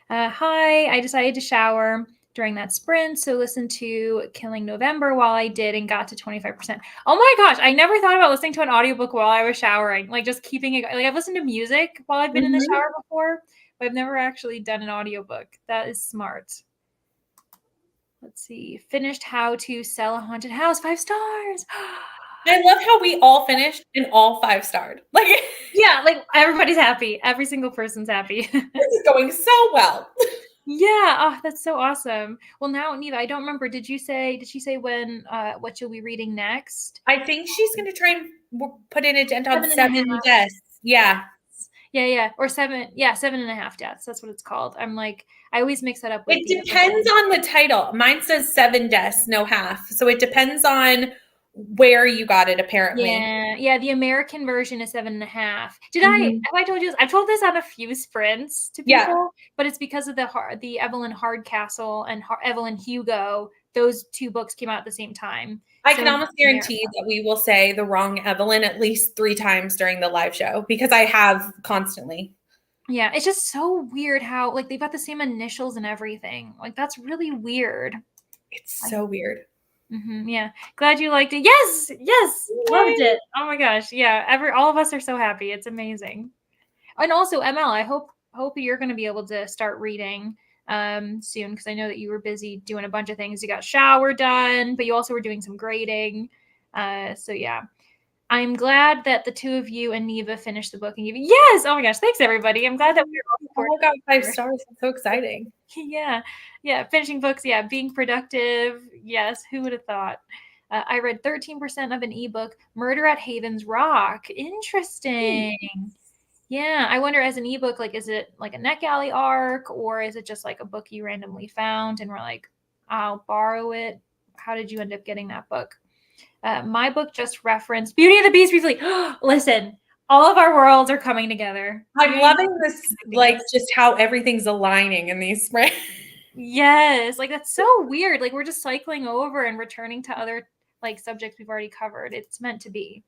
Hi, I decided to shower during that sprint, so listen to Killing November while I did and got to 25%. Oh my gosh, I never thought about listening to an audiobook while I was showering. Like just keeping it, like I've listened to music while I've been in the shower before, but I've never actually done an audiobook. That is smart. Let's see. Finished How to Sell a Haunted House, 5 stars. I love how we all finished and all 5-starred. Like, yeah, like everybody's happy. Every single person's happy. This is going so well. Yeah. Oh, that's so awesome. Well, now, Neva, I don't remember. Did she say when, what you'll be reading next? I think she's going to try and put in a dent on 7 deaths. Yeah. Yeah. Or 7. Yeah. 7.5 deaths. That's what it's called. I'm like, I always mix that up with it depends on the title. Mine says 7 deaths, no half. So it depends on where you got it, apparently. Yeah. The American version is 7.5. Have I told you this? I've told this on a few sprints to people, but it's because of the Evelyn Hardcastle and Evelyn Hugo. Those 2 books came out at the same time. I can almost guarantee that we will say the wrong Evelyn at least 3 times during the live show, because I have constantly. Yeah, it's just so weird how like they've got the same initials and everything. Like that's really weird. It's so weird. Yeah. Glad you liked it. Yes. Yes. Yay. Loved it. Oh my gosh. Yeah. All of us are so happy. It's amazing. And also, ML, I hope you're going to be able to start reading soon, because I know that you were busy doing a bunch of things. You got shower done, but you also were doing some grading. So yeah. I'm glad that the two of you and Neva finished the book and gave yes. Oh my gosh. Thanks everybody. I'm glad that we all got 5 stars. It's so exciting. Yeah. Finishing books. Yeah. Being productive. Yes. Who would have thought? I read 13% of an ebook, Murder at Haven's Rock. Interesting. Yeah. I wonder, as an ebook, like, is it like a NetGalley arc, or is it just like a book you randomly found and were like, I'll borrow it? How did you end up getting that book? My book just referenced Beauty and the Beast briefly. Listen, all of our worlds are coming together. I'm loving this, like, just how everything's aligning in these spreads. Yes, like, that's so weird. Like, we're just cycling over and returning to other, like, subjects we've already covered. It's meant to be.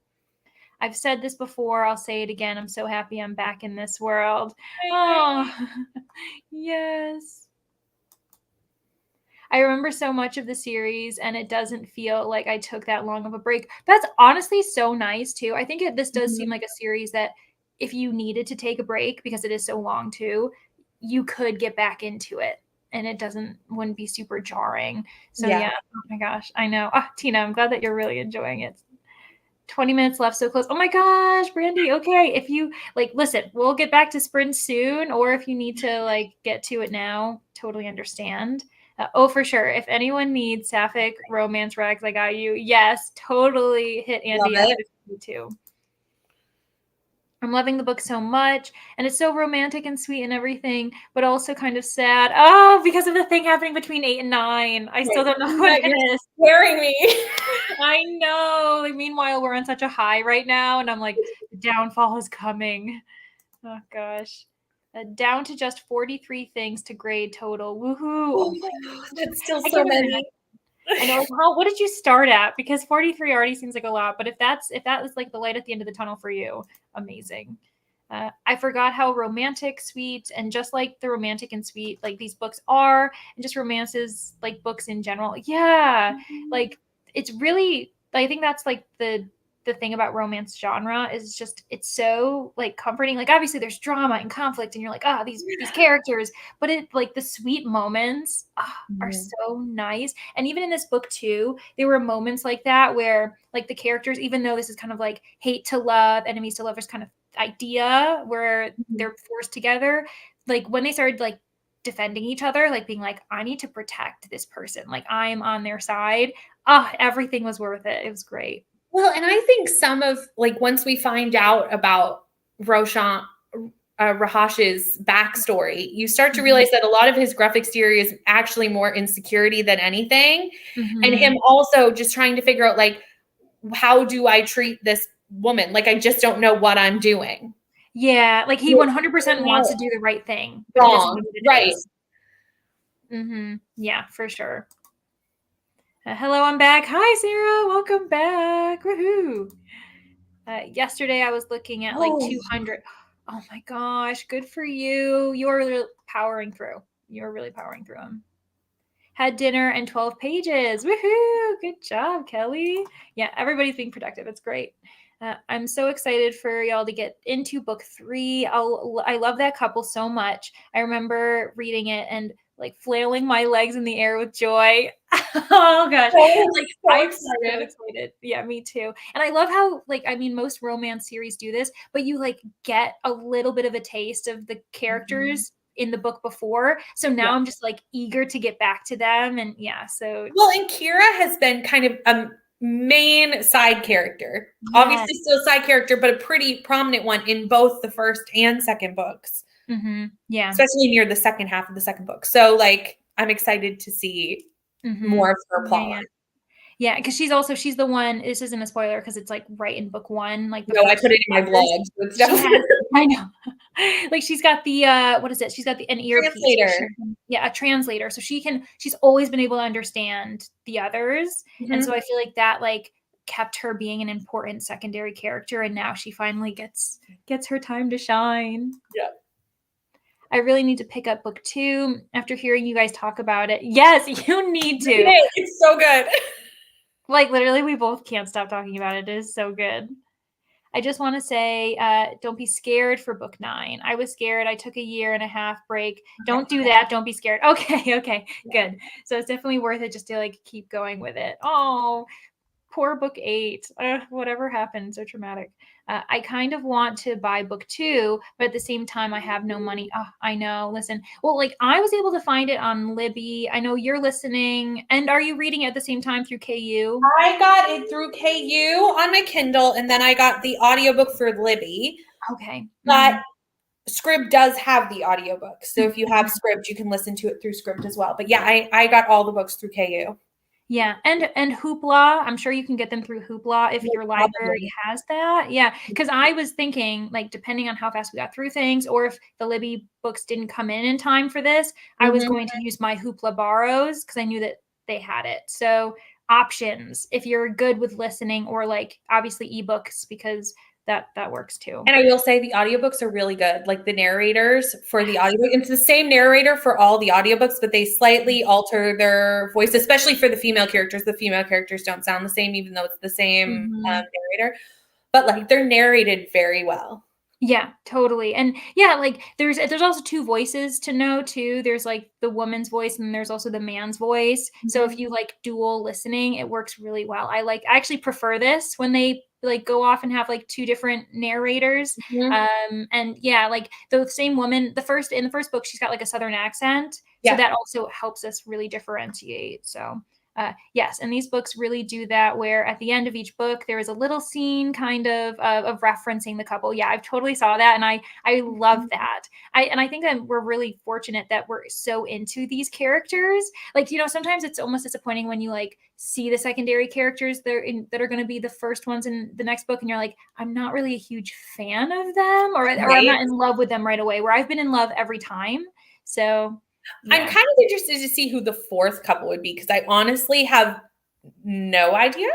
I've said this before. I'll say it again. I'm so happy I'm back in this world. Oh, yes. I remember so much of the series, and it doesn't feel like I took that long of a break. That's honestly so nice too. I think this does seem like a series that if you needed to take a break, because it is so long too, you could get back into it, and it wouldn't be super jarring. So yeah. Oh my gosh, I know. Oh, Tina, I'm glad that you're really enjoying it. 20 minutes left, so close. Oh my gosh, Brandy. Okay, if you listen, we'll get back to sprint soon, or if you need to get to it now, totally understand. For sure. If anyone needs sapphic romance rags, I got you. Yes, totally hit Andy up if you too. I'm loving the book so much, and it's so romantic and sweet and everything, but also kind of sad. Oh, because of the thing happening between 8 and 9. I still don't know what it is. Scaring me. I know. Like, meanwhile, we're on such a high right now, and I'm like, the downfall is coming. Oh gosh. Down to just 43 things to grade total. Woohoo! Oh my gosh, that's still so many. I know. What did you start at? Because 43 already seems like a lot, but if that was like the light at the end of the tunnel for you, amazing. I forgot how romantic, sweet, and just like the romantic and sweet like these books are, and just romances, like books in general. Yeah, like it's really. I think that's like the thing about romance genre is just it's so like comforting. Like, obviously there's drama and conflict, and you're like, these characters, but it like the sweet moments are so nice. And even in this book too, there were moments like that where like the characters, even though this is kind of like hate to love, enemies to lovers kind of idea where they're forced together, like when they started like defending each other, like being like, I need to protect this person, like I'm on their side. Everything was worth it. It was great. Well, and I think some of like once we find out about Roshan Rahash's backstory, you start to realize that a lot of his gruff exterior is actually more insecurity than anything. And him also just trying to figure out like, how do I treat this woman? Like, I just don't know what I'm doing. Yeah. Like he 100% wants to do the right thing. Wrong. Right. Yeah, for sure. Hello, I'm back. Hi, Sarah. Welcome back. Woohoo. Yesterday I was looking at like 200. Oh my gosh. Good for you. You're really powering through. You're really powering through them. Had dinner and 12 pages. Woohoo. Good job, Kelly. Yeah, everybody's being productive. It's great. I'm so excited for y'all to get into book 3. I love that couple so much. I remember reading it and like flailing my legs in the air with joy. Oh gosh. I'm so excited. Yeah, me too. And I love how most romance series do this, but you like get a little bit of a taste of the characters in the book before. So now I'm just like eager to get back to them. And so. Well, and Kira has been kind of a main side character, obviously still a side character, but a pretty prominent one in both the first and second books. Yeah. Especially near the second half of the second book. So like, I'm excited to see more of her plot. Yeah, because she's the one. This isn't a spoiler because it's like right in book 1. Like I put it in my blog. I know. Like she's got the what is it? She's got an earpiece. Translator. A translator. So she's always been able to understand the others, and so I feel like that like kept her being an important secondary character, and now she finally gets her time to shine. Yeah. I really need to pick up book 2 after hearing you guys talk about it. Yes, you need to. It's so good. Like literally, we both can't stop talking about it. It is so good. I just want to say, don't be scared for book 9. I was scared. I took a 1.5-year break. Don't do that. Don't be scared. Okay, good. So it's definitely worth it just to like keep going with it. Oh, poor book 8. Whatever happened, so traumatic. I kind of want to buy book 2, but at the same time, I have no money. Oh, I know. Listen, well, like I was able to find it on Libby. I know you're listening. And are you reading it at the same time through KU? I got it through KU on my Kindle, and then I got the audiobook for Libby. Okay. But Scribd does have the audiobook. So if you have Scribd, you can listen to it through Scribd as well. But yeah, I got all the books through KU. Yeah, and Hoopla, I'm sure you can get them through Hoopla if your library has that. Yeah, because I was thinking, like, depending on how fast we got through things, or if the Libby books didn't come in time for this, I was going to use my Hoopla borrows because I knew that they had it. So options, if you're good with listening, or like obviously ebooks, because that works too. And I will say the audiobooks are really good. Like the narrators for the audiobook, it's the same narrator for all the audiobooks, but they slightly alter their voice, especially for the female characters. The female characters don't sound the same, even though it's the same narrator. But like they're narrated very well. Yeah, totally. And yeah, like there's also 2 voices to know too. There's like the woman's voice and there's also the man's voice. So if you like dual listening, it works really well. I actually prefer this when they like go off and have like 2 different narrators. And yeah, like the same woman, in the first book, she's got like a Southern accent. So that also helps us really differentiate. So yes, and these books really do that, where at the end of each book there is a little scene kind of referencing the couple. Yeah, I've totally saw that, and I love that. I think that we're really fortunate that we're so into these characters. Like, you know, sometimes it's almost disappointing when you like see the secondary characters that are going to be the first ones in the next book, and you're like, I'm not really a huge fan of them, or I'm not in love with them right away, where I've been in love every time. So yeah. I'm kind of interested to see who the 4th couple would be, because I honestly have no idea.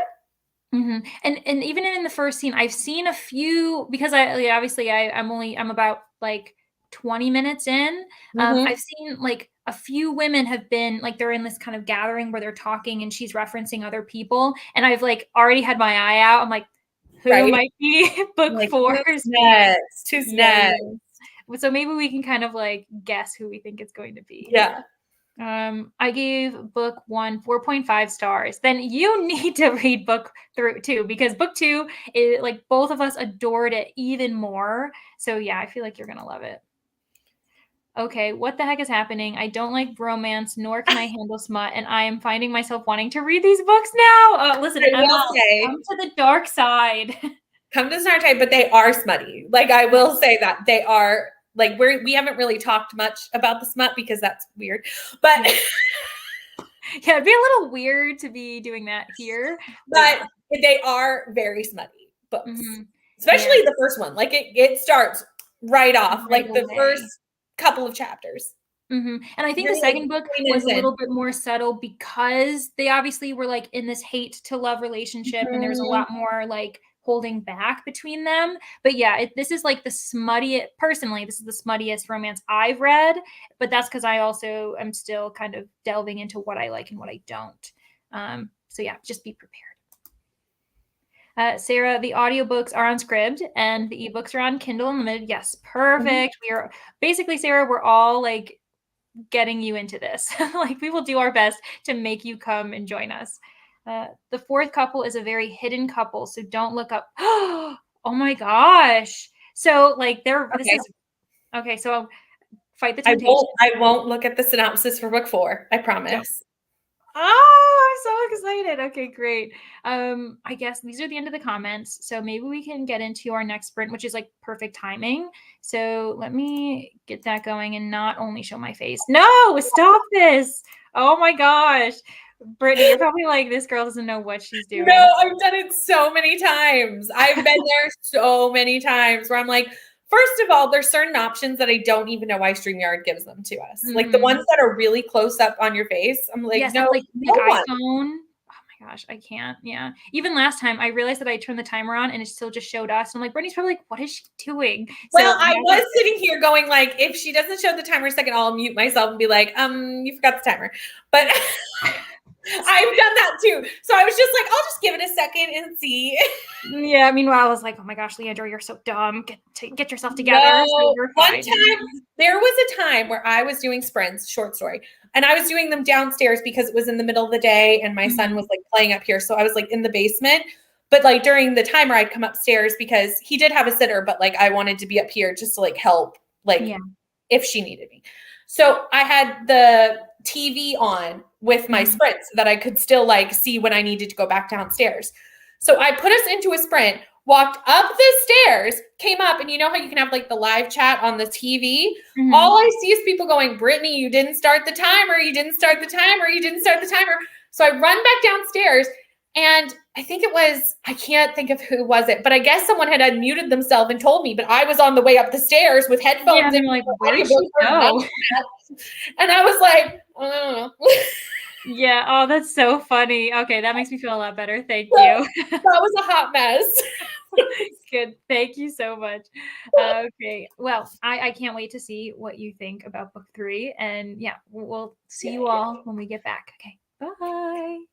And even in the first scene, I've seen a few, because I'm about like 20 minutes in. I've seen like a few women have been like, they're in this kind of gathering where they're talking and she's referencing other people, and I've like already had my eye out. I'm like, who might be book like, 4? Who's next? So maybe we can kind of like guess who we think it's going to be. Yeah. I gave book 1 4.5 stars. Then you need to read book 2, because book 2 is like, both of us adored it even more. So yeah, I feel like you're gonna love it. Okay, what the heck is happening? I don't like romance, nor can I handle smut, and I am finding myself wanting to read these books now. Listen, Emma, come to the dark side. Come to the dark side, but they are smutty. Like, I will say that they are. Like, we haven't really talked much about the smut because that's weird, but yeah, it'd be a little weird to be doing that here. But they are very smutty books, especially the first one. Like it starts right off, like the first couple of chapters. And I think the second book was a little bit more subtle, because they obviously were like in this hate to love relationship, and there's a lot more like holding back between them. But yeah, this is like the smuttiest, personally, this is the smuttiest romance I've read, but that's because I also am still kind of delving into what I like and what I don't. So yeah, just be prepared. Sarah, the audiobooks are on Scribd and the ebooks are on Kindle Unlimited. Yes, perfect. We are basically, Sarah, we're all like getting you into this. Like, we will do our best to make you come and join us. The 4th couple is a very hidden couple, so don't look up. Oh my gosh. So like so fight the temptation. I won't look at the synopsis for book 4. I promise. Oh, I'm so excited. Okay, great. I guess these are the end of the comments. So maybe we can get into our next sprint, which is like perfect timing. So let me get that going and not only show my face. No, stop this. Oh my gosh. Brittany, you're probably like, this girl doesn't know what she's doing. No, I've done it so many times. I've been there so many times where I'm like, first of all, there's certain options that I don't even know why StreamYard gives them to us. Like the ones that are really close up on your face. I'm like, yes, no, like iPhone. Oh my gosh, I can't. Yeah. Even last time I realized that I turned the timer on and it still just showed us. And I'm like, Brittany's probably like, what is she doing? Well, I was sitting here going like, if she doesn't show the timer a second, I'll mute myself and be like, you forgot the timer. But I've done that too. So I was just like, I'll just give it a second and see. Yeah. Meanwhile, I was like, oh my gosh, Leandro, you're so dumb. Get yourself together. No. So you're One fine. time, there was a time where I was doing sprints, short story, and I was doing them downstairs because it was in the middle of the day and my son was like playing up here. So I was like in the basement. But like during the timer, I'd come upstairs because he did have a sitter, but like I wanted to be up here just to like help, like if she needed me. So I had the TV on with my sprints so that I could still like see when I needed to go back downstairs. So I put us into a sprint, walked up the stairs, came up, and you know how you can have like the live chat on the TV? All I see is people going, Brittany, you didn't start the timer, you didn't start the timer, you didn't start the timer. So I run back downstairs, and I think it was, I can't think of who was it, but I guess someone had unmuted themselves and told me, but I was on the way up the stairs with headphones and like, where did she go? And I was like, I don't know. Yeah. Oh, that's so funny. Okay. That makes me feel a lot better. Thank you. That was a hot mess. Good. Thank you so much. Okay. Well, I can't wait to see what you think about book 3. And yeah, we'll see you all when we get back. Okay. Bye.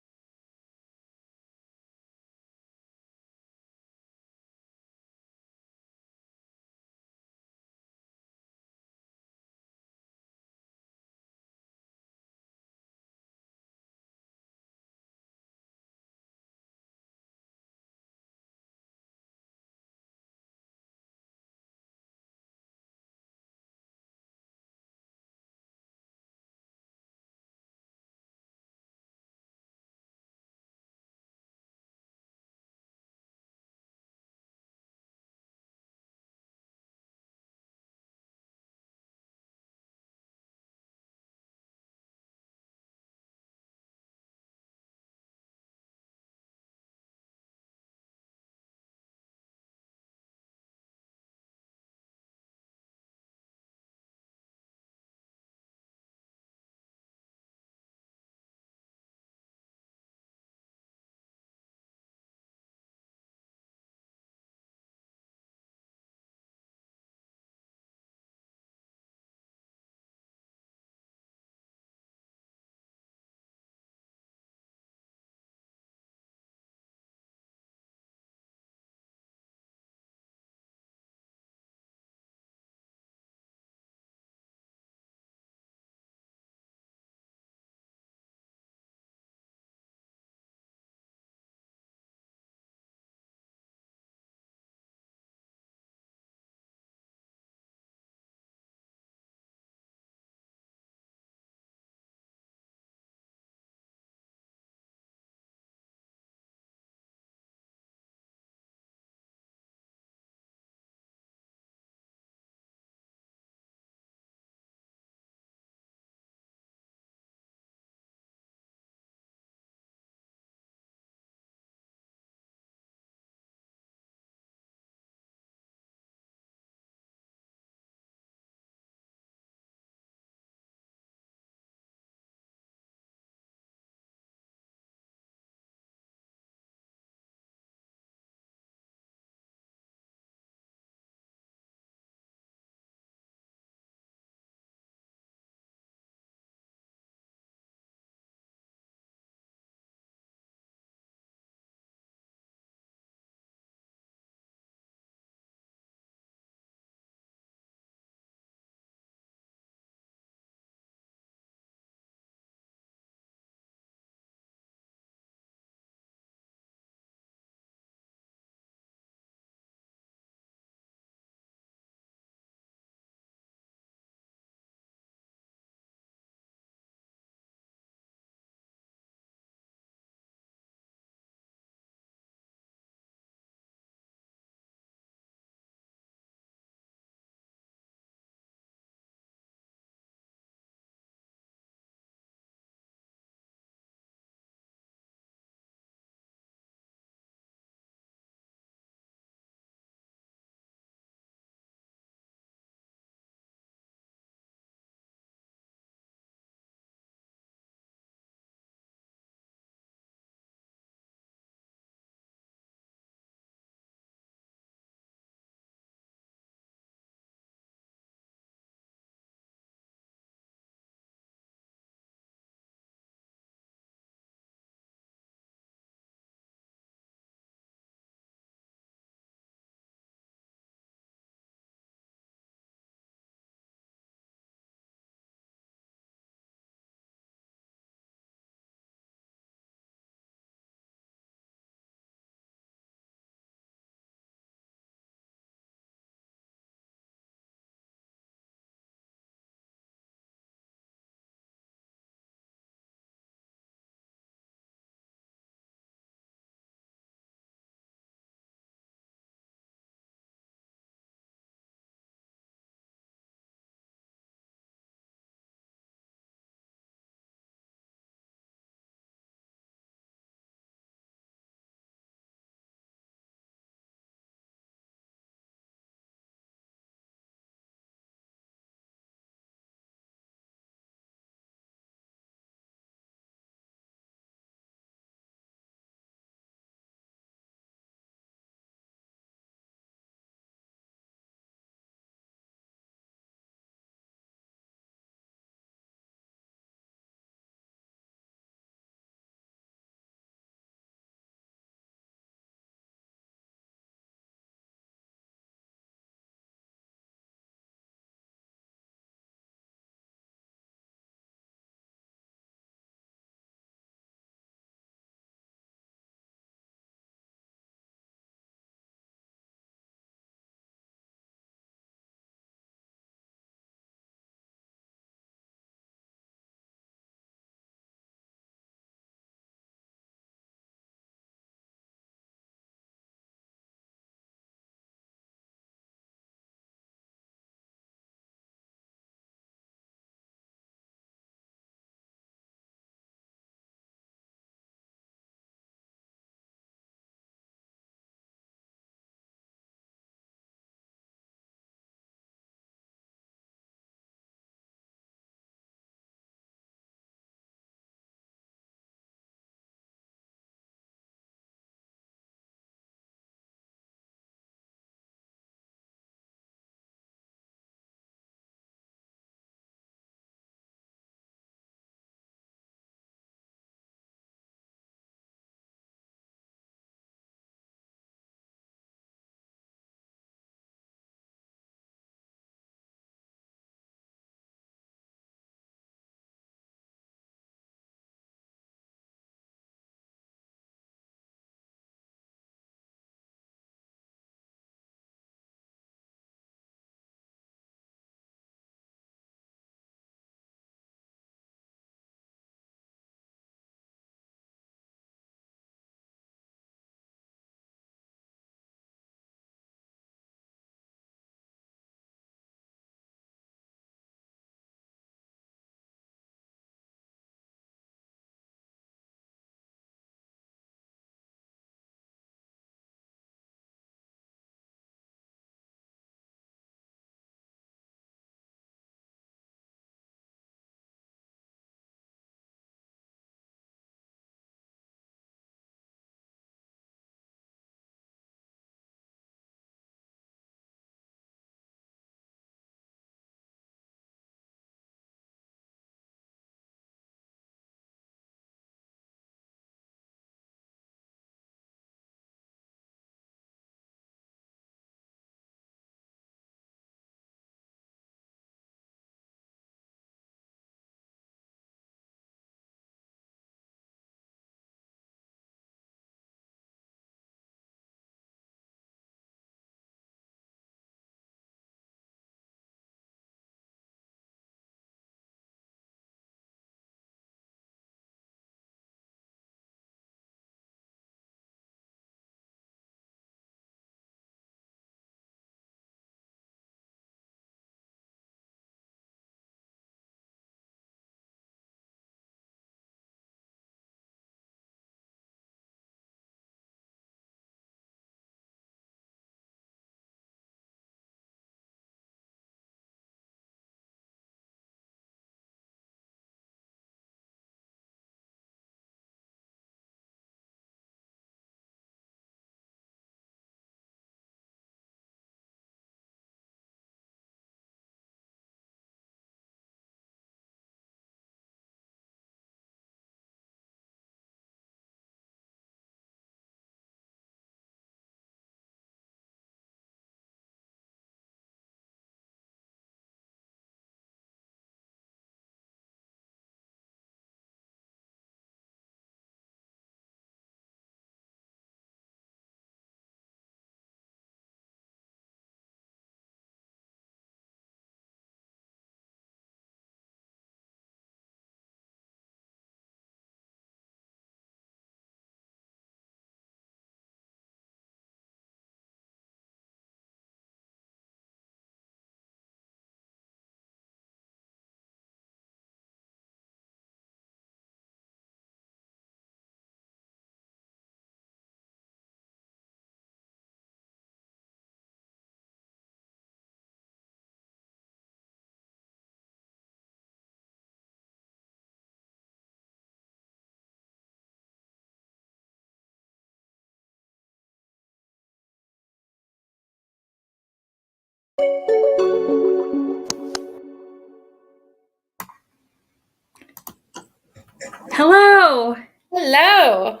Hello. Hello.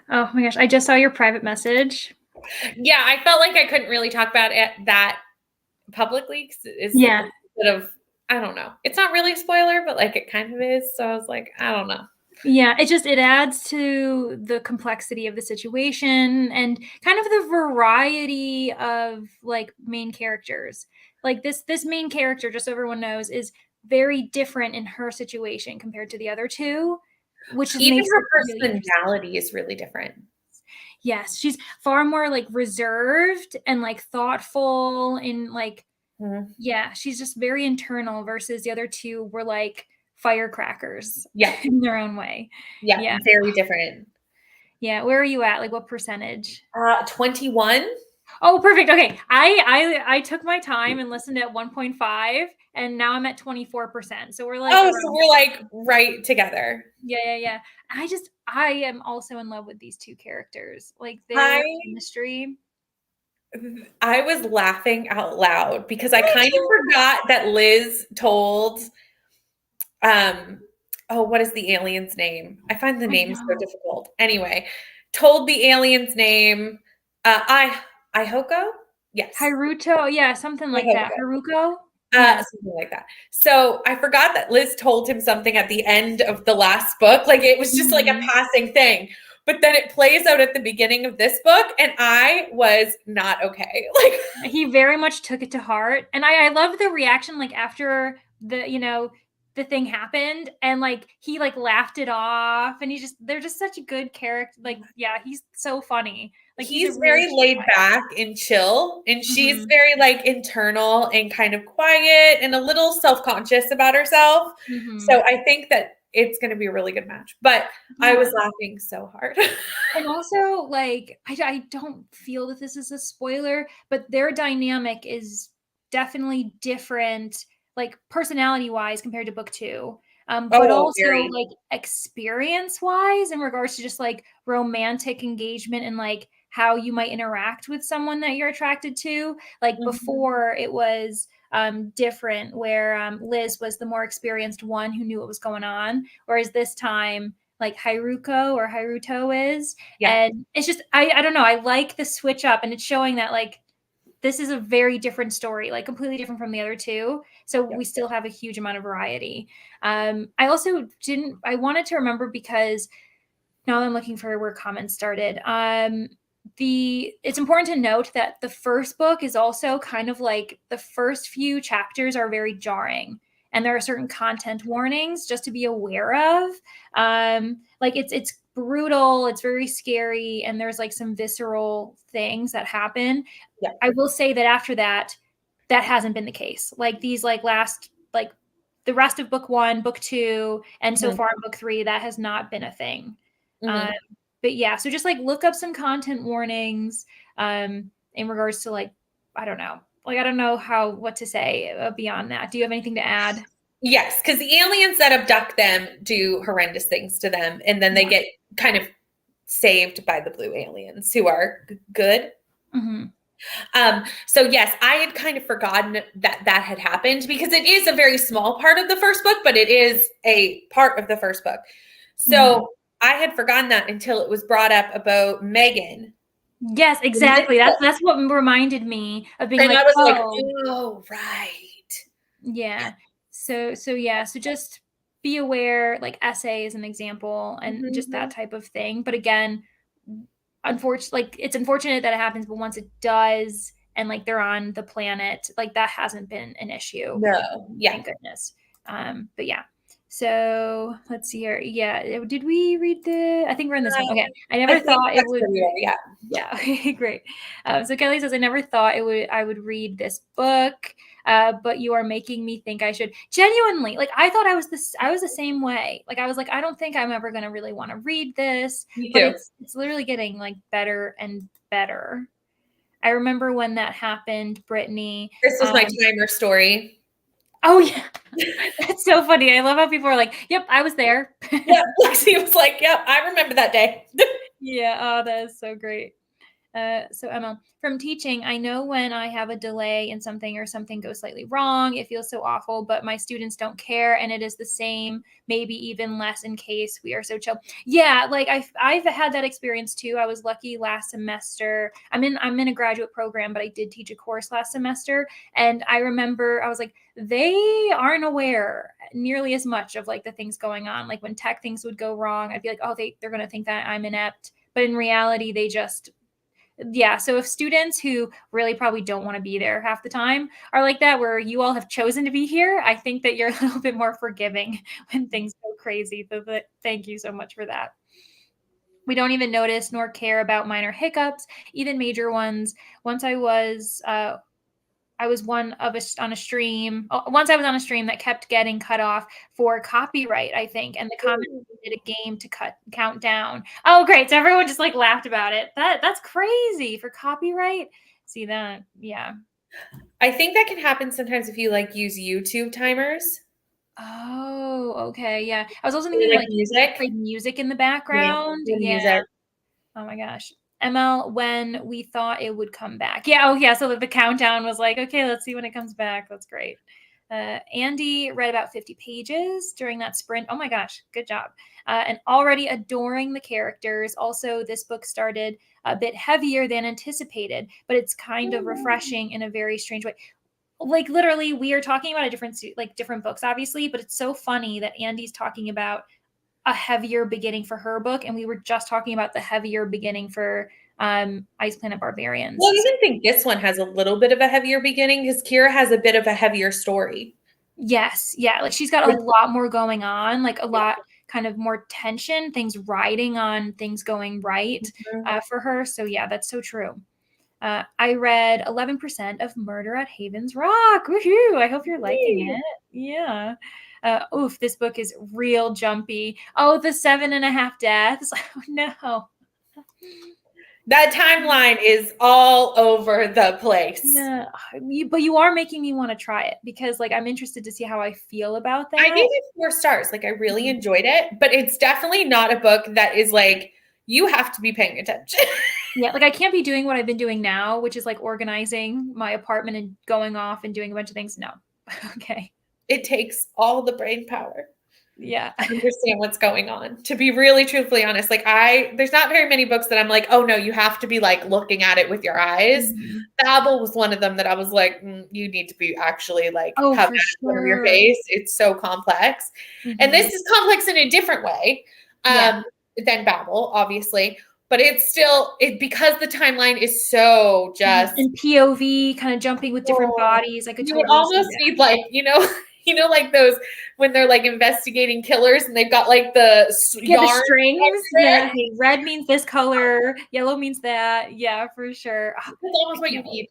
Oh my gosh, I just saw your private message. Yeah, I felt like I couldn't really talk about that publicly because it's Yeah. a bit of, I don't know. It's not really a spoiler, but like it kind of is. So I was like, I don't know. Yeah, it adds to the complexity of the situation and kind of the variety of like main characters. Like this main character, just so everyone knows, is very different in her situation compared to the other two, which Even makes her it really personality is really different. Yes, she's far more like reserved and like thoughtful and like yeah, she's just very internal versus the other two were like firecrackers in their own way. Yeah, very different. Yeah, where are you at? Like what percentage? 21. Oh, perfect. Okay. I took my time and listened at 1.5 and now I'm at 24%. So we're like so we're like right together. Yeah. I am also in love with these two characters. Like their chemistry. I was laughing out loud because I kind of forgot that Liz told what is the alien's name? I find the names so difficult. Anyway, told the alien's name Ihoko? Yes. Haruto, yeah, something like that. Haruko? Something like that. So I forgot that Liz told him something at the end of the last book. Like it was just like a passing thing. But then it plays out at the beginning of this book, and I was not okay. Like he very much took it to heart. And I love the reaction like after the thing happened and like he like laughed it off and they're just such a good character. Like, yeah, he's so funny. Like he's very laid back and chill, and she's very like internal and kind of quiet and a little self-conscious about herself. So I think that it's going to be a really good match, but I was laughing so hard. And also like, I don't feel that this is a spoiler, but their dynamic is definitely different, like personality wise compared to book 2. But also like experience wise in regards to just like romantic engagement and like how you might interact with someone that you're attracted to. Like before it was different where Liz was the more experienced one who knew what was going on. Whereas this time like Haruko or Haruto is. And it's just, I don't know. I like the switch up and it's showing that like, this is a very different story, like completely different from the other two. So we still have a huge amount of variety. I also I wanted to remember because now I'm looking for where comments started. It's important to note that the first book is also kind of like the first few chapters are very jarring and there are certain content warnings just to be aware of. Like it's brutal, it's very scary, and there's like some visceral things that happen. I will say that after that hasn't been the case. Like these like last like the rest of book 1, book 2, and so far in book 3, that has not been a thing. But yeah, so just like look up some content warnings in regards to like, I don't know what to say beyond that. Do you have anything to add? Yes, because the aliens that abduct them do horrendous things to them, and then they get kind of saved by the blue aliens who are good. So yes, I had kind of forgotten that had happened because it is a very small part of the first book, but it is a part of the first book. So I had forgotten that until it was brought up about Megan. Yes, exactly. That's what reminded me of being like, I was like, oh, right. Yeah. So just be aware, like essay is an example and just that type of thing. But again, unfortunately, like it's unfortunate that it happens, but once it does and like they're on the planet, like that hasn't been an issue. No. Yeah. Thank goodness. But yeah. So let's see here. Yeah. Did we read I think we're in this one. Okay. I never thought it would. Yeah. Great. So Kelly says, I never thought I would read this book. But you are making me think I should. Genuinely, like I thought I was the same way. Like I was like, I don't think I'm ever gonna really want to read this. But it's literally getting like better and better. I remember when that happened, Brittany. This was my timer story. Oh yeah. That's so funny. I love how people are like, yep, I was there. Yeah, Lexi was like, yep, I remember that day. Yeah, oh, that is so great. So Emma, from teaching, I know when I have a delay in something or something goes slightly wrong, it feels so awful, but my students don't care. And it is the same, maybe even less in case we are so chill. Yeah. Like I've had that experience too. I was lucky last semester. I'm in a graduate program, but I did teach a course last semester. And I remember I was like, they aren't aware nearly as much of like the things going on. Like when tech things would go wrong, I'd be like, oh, they're going to think that I'm inept. But in reality, they just, yeah. So if students who really probably don't want to be there half the time are like that, where you all have chosen to be here, I think that you're a little bit more forgiving when things go crazy. So thank you so much for that. We don't even notice nor care about minor hiccups, even major ones. Once I was on a stream. Once I was on a stream that kept getting cut off for copyright, I think, and the comment did a game to count down. Oh, great! So everyone just like laughed about it. That's crazy for copyright. See that? Yeah. I think that can happen sometimes if you like use YouTube timers. Oh, okay, yeah. I was also thinking like music in the background. Yeah. Music. Oh my gosh. ML, when we thought it would come back. Yeah. Oh, yeah. So the countdown was like, okay, let's see when it comes back. That's great. Andy read about 50 pages during that sprint. Oh my gosh. Good job. And already adoring the characters. Also, this book started a bit heavier than anticipated, but it's kind of refreshing in a very strange way. Like literally, we are talking about different books, obviously, but it's so funny that Andy's talking about a heavier beginning for her book, and we were just talking about the heavier beginning for Ice Planet Barbarians. Well, I even think this one has a little bit of a heavier beginning because Kira has a bit of a heavier story. Yes, yeah, like she's got a lot more going on, like a lot kind of more tension, things riding on things going right for her. So yeah, that's so true. I read 11% of Murder at Haven's Rock. Woohoo! I hope you're liking it. Yeah. Oof, this book is real jumpy. Oh, the 7.5 deaths. Oh, no. That timeline is all over the place. Yeah, but you are making me want to try it because, like, I'm interested to see how I feel about that. I gave it 4 stars. Like, I really enjoyed it, but it's definitely not a book that is like, you have to be paying attention. Yeah, like I can't be doing what I've been doing now, which is like organizing my apartment and going off and doing a bunch of things. No. Okay. It takes all the brain power. Yeah. I understand what's going on. To be really truthfully honest, like there's not very many books that I'm like, oh no, you have to be like looking at it with your eyes. Mm-hmm. Babel was one of them that I was like, you need to be actually like have that in front of your face. It's so complex. Mm-hmm. And this is complex in a different way than Babel, obviously. But it's still because the timeline is so just and POV kind of jumping with different bodies. I could totally almost need like, like those when they're like investigating killers and they've got like the yarn the strings. Yeah, hey, red means this color, yellow means that. Yeah, for sure. That's almost what you need.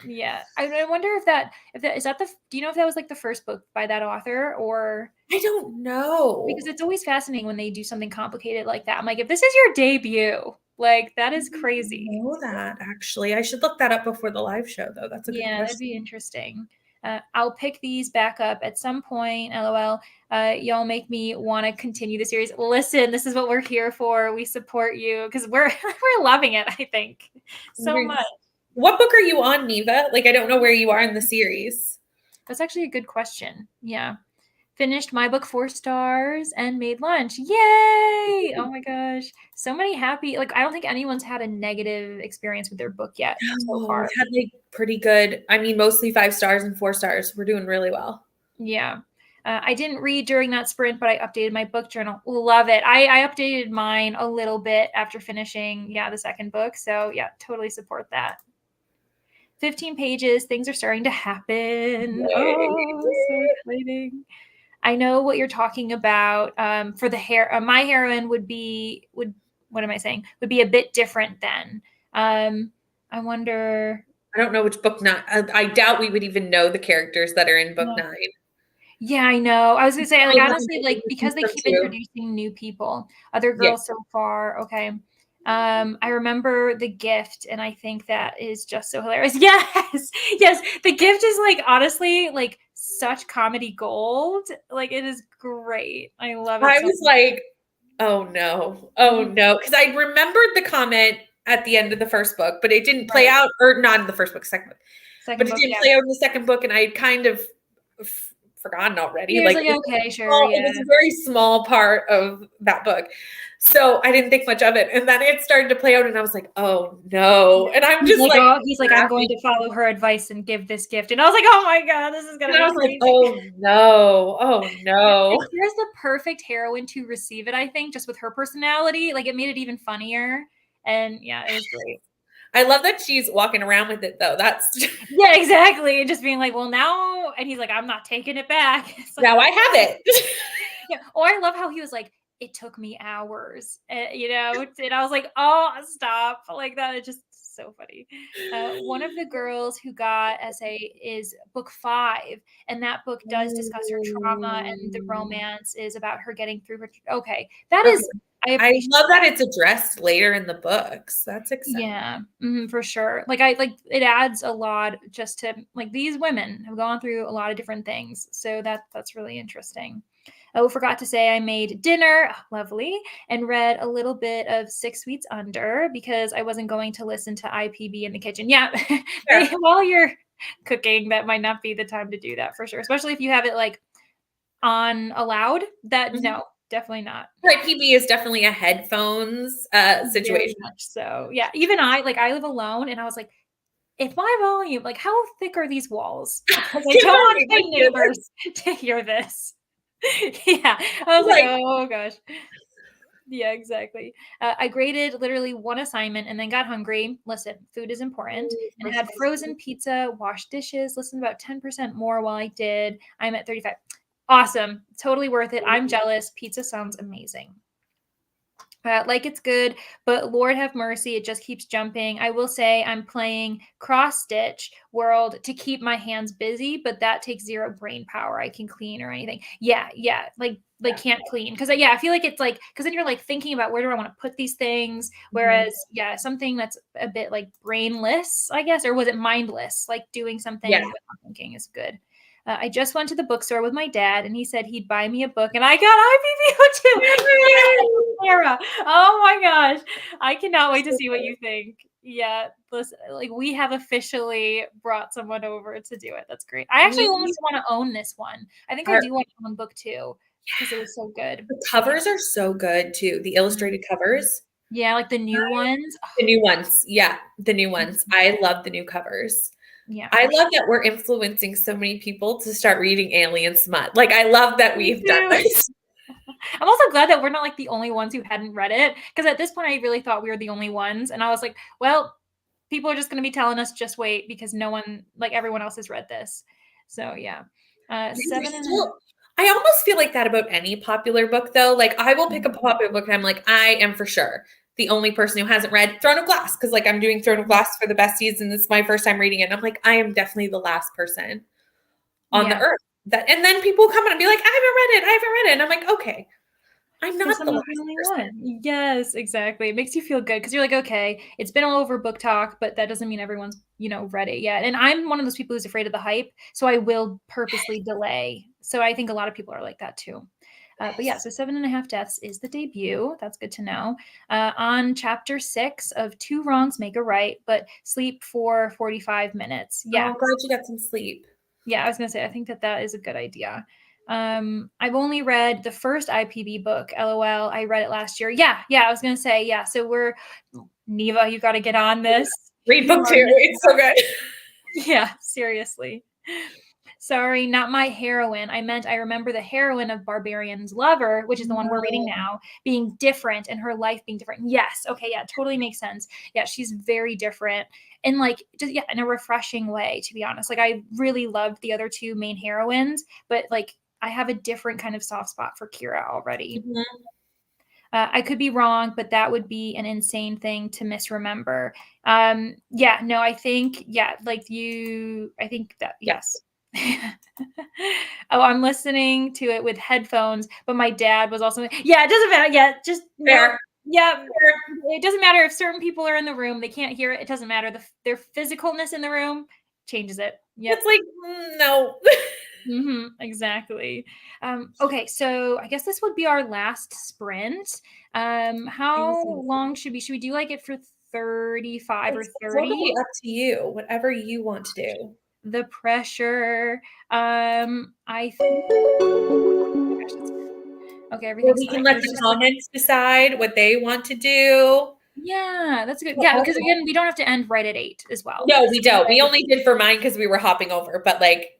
Yeah, I wonder if that is that do you know if that was like the first book by that author or I don't know, because it's always fascinating when they do something complicated like that. I'm like, if this is your debut, like that is crazy. I know that actually. I should look that up before the live show though. That's a good question. That'd be interesting. I'll pick these back up at some point. LOL. Y'all make me want to continue the series. Listen, this is what we're here for. We support you because we're loving it. I think so much. What book are you on, Neva? Like, I don't know where you are in the series. That's actually a good question. Yeah. Finished my book 4 stars and made lunch. Yay! Oh my gosh. So many happy, like, I don't think anyone's had a negative experience with their book yet so far. We've had like pretty good, I mean, mostly 5 stars and 4 stars. We're doing really well. Yeah. I didn't read during that sprint, but I updated my book journal. Love it. I updated mine a little bit after finishing, the second book. So yeah, totally support that. 15 pages. Things are starting to happen. Oh, so exciting. I know what you're talking about. For the my heroine would be a bit different then. I wonder. I don't know which book 9. I doubt we would even know the characters that are in book 9. Yeah, I know. I was gonna say, like, honestly, like, because they keep introducing new people. Other girls so far, okay. I remember The Gift, and I think that is just so hilarious. Yes, The Gift is like honestly like such comedy gold. Like it is great. I love it. I was like, oh no, because I remembered the comment at the end of the first book, but it didn't play out, or not in the first book, second book. But it didn't play out in the second book, and I had kind of forgotten already. Like, okay, sure, It was a very small part of that book. So I didn't think much of it. And then it started to play out and I was like, oh no. And I'm just like, oh, he's like, I'm going to follow her advice and give this gift. And I was like, oh my God, this is going to be crazy. Like, oh no. Oh no. Here's the perfect heroine to receive it, I think, just with her personality. Like, it made it even funnier. And yeah, it was great. I love that she's walking around with it though. That's yeah, exactly. Just being like, well, now, and he's like, I'm not taking it back. Like, now I have it. yeah. Oh, I love how he was like, it took me hours, you know, and I was like, oh, stop. Like that. It's just so funny. One of the girls who got essay is book 5, and that book does discuss her trauma, and the romance is about her getting through her. Okay. That is, I love that it's addressed later in the books. That's exciting. Yeah, for sure. Like it adds a lot just to like these women have gone through a lot of different things. So that's really interesting. Oh, forgot to say I made dinner, lovely, and read a little bit of 6 Weeks Under because I wasn't going to listen to IPB in the kitchen. Yeah, while you're cooking, that might not be the time to do that for sure, especially if you have it like on aloud. That no, definitely not. Right, PB is definitely a headphones situation. Very much so, yeah. Even I live alone, and I was like, if my volume, like, how thick are these walls? Because I don't want my neighbors to hear this. Yeah, I was like, oh gosh. Yeah, exactly. I graded literally one assignment and then got hungry. Listen, food is important. And I had frozen pizza, washed dishes, listened about 10% more while I did. I'm at 35. Awesome. Totally worth it. I'm jealous. Pizza sounds amazing. Like it's good, but Lord have mercy, it just keeps jumping. I will say I'm playing Cross Stitch World to keep my hands busy, but that takes 0 brain power. I can clean or anything. Yeah, like can't clean because I feel like it's like because then you're like thinking about where do I want to put these things. Whereas something that's a bit like brainless, I guess, or was it mindless? Like doing something without thinking is good. I just went to the bookstore with my dad, and he said he'd buy me a book, and I got IPVO too. Sarah, oh my gosh, I cannot wait to see what you think. Yeah, listen, like we have officially brought someone over to do it. That's great. I actually almost want to own this one. I think I do want to own book 2 because it was so good. The covers are so good too. The illustrated covers. Yeah, like the new ones. The new ones. Yeah, the new ones. I love the new covers. Yeah, I love that we're influencing so many people to start reading alien smut. Like, I love that we've done this. I'm also glad that we're not like the only ones who hadn't read it, because at this point I really thought we were the only ones, and I was like, well, people are just going to be telling us just wait because no one, like everyone else has read this. So yeah, 7.5. I almost feel like that about any popular book though. Like I will pick a popular book and I'm like, I am for sure the only person who hasn't read Throne of Glass, because like I'm doing Throne of Glass for the besties and this is my first time reading it. And I'm like, I am definitely the last person on the earth that, and then people come in and be like, I haven't read it. And I'm like, okay, I'm not the only one. Yes, exactly. It makes you feel good because you're like, okay, it's been all over book talk, but that doesn't mean everyone's, read it yet. And I'm one of those people who's afraid of the hype, so I will purposely delay. So I think a lot of people are like that too. But yeah, so 7.5 Deaths is the debut. That's good to know. On chapter 6 of 2 Wrongs Make a Right, but sleep for 45 minutes. Yeah. I'm glad you got some sleep. Yeah, I was going to say, I think that is a good idea. I've only read the first IPB book, LOL. I read it last year. Yeah, I was going to say, yeah. So we're, Neva, you got to get on this. Read book 2. It's so good. Yeah, seriously. Sorry, not my heroine. I meant I remember the heroine of Barbarian's lover, which is the one we're reading now, being different and her life being different. Yes. Okay. Yeah, totally makes sense. Yeah, she's very different. And like, just in a refreshing way, to be honest. Like, I really loved the other 2 main heroines, but like, I have a different kind of soft spot for Kira already. I could be wrong, but that would be an insane thing to misremember. I think, I think that, yes. Oh, I'm listening to it with headphones, but my dad was also, it doesn't matter. Yeah, just fair. Yeah, it doesn't matter if certain people are in the room, they can't hear it. It doesn't matter. Their physicalness in the room changes it. Yeah, it's like, no. Exactly. So I guess this would be our last sprint. How long should we do like it for 35 or It's 30. totally up to you, whatever you want to do. The pressure. I think okay, Or everything's we can fine. let There's the just like comments decide what they want to do. yeah, that's good. Yeah, because again, we don't have to end right at 8 as well. No, we So don't. We only did for mine because we were hopping over, but like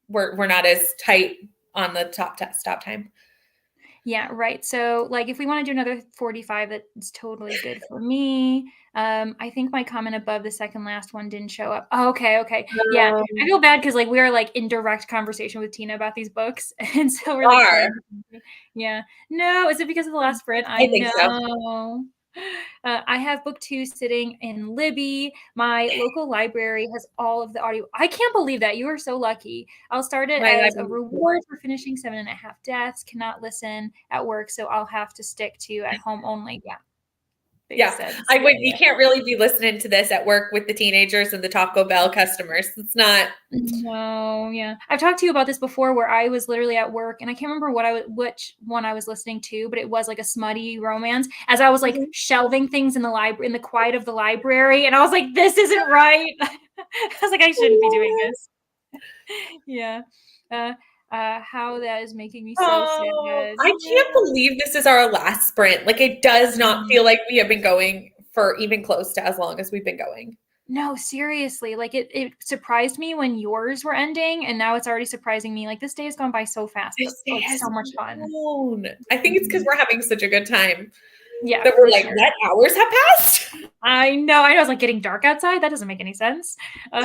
we're not as tight on the stop time. yeah, right. So like if we want to do another 45, that's totally good for me. I think my comment above the second last one didn't show up. Oh, okay. Yeah. I feel bad because like we are like in direct conversation with Tina about these books. And so we're like trying to, yeah. No, is it because of the last sprint? I think so. know. I have book 2 sitting in Libby. My local library has all of the audio. I can't believe that. You are so lucky. I'll start it as a reward for finishing 7.5 Deaths. Cannot listen at work, so I'll have to stick to at home only. Yeah. I would. You can't really be listening to this at work with the teenagers and the Taco Bell customers. It's not. No, yeah. I've talked to you about this before where I was literally at work and I can't remember which one I was listening to, but it was like a smutty romance as I was like shelving things in the library, in the quiet of the library. And I was like, this isn't right. I was like, I shouldn't be doing this. Yeah. How that is making me so sad. I can't believe this is our last sprint. Like it does not feel like we have been going for even close to as long as we've been going. No, seriously. Like it surprised me when yours were ending, and now it's already surprising me. Like this day has gone by so fast, but like so much fun. I think it's because we're having such a good time. Yeah, that we're like, what hours have passed? I know. I was like getting dark outside. That doesn't make any sense.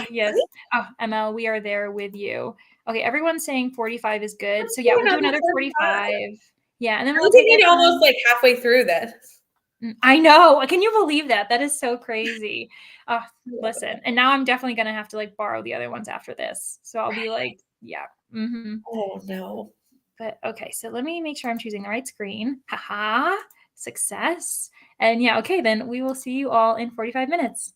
Yes. Oh, ML, we are there with you. Okay, everyone's saying 45 is good. So yeah, we'll do another 45. Yeah, and then we'll take it almost like halfway through this. I know. Can you believe that? That is so crazy. Listen, and now I'm definitely gonna have to like borrow the other ones after this. So I'll be like, yeah. Mm-hmm. Oh no. But okay, so let me make sure I'm choosing the right screen. Haha, success. And yeah, okay, then we will see you all in 45 minutes.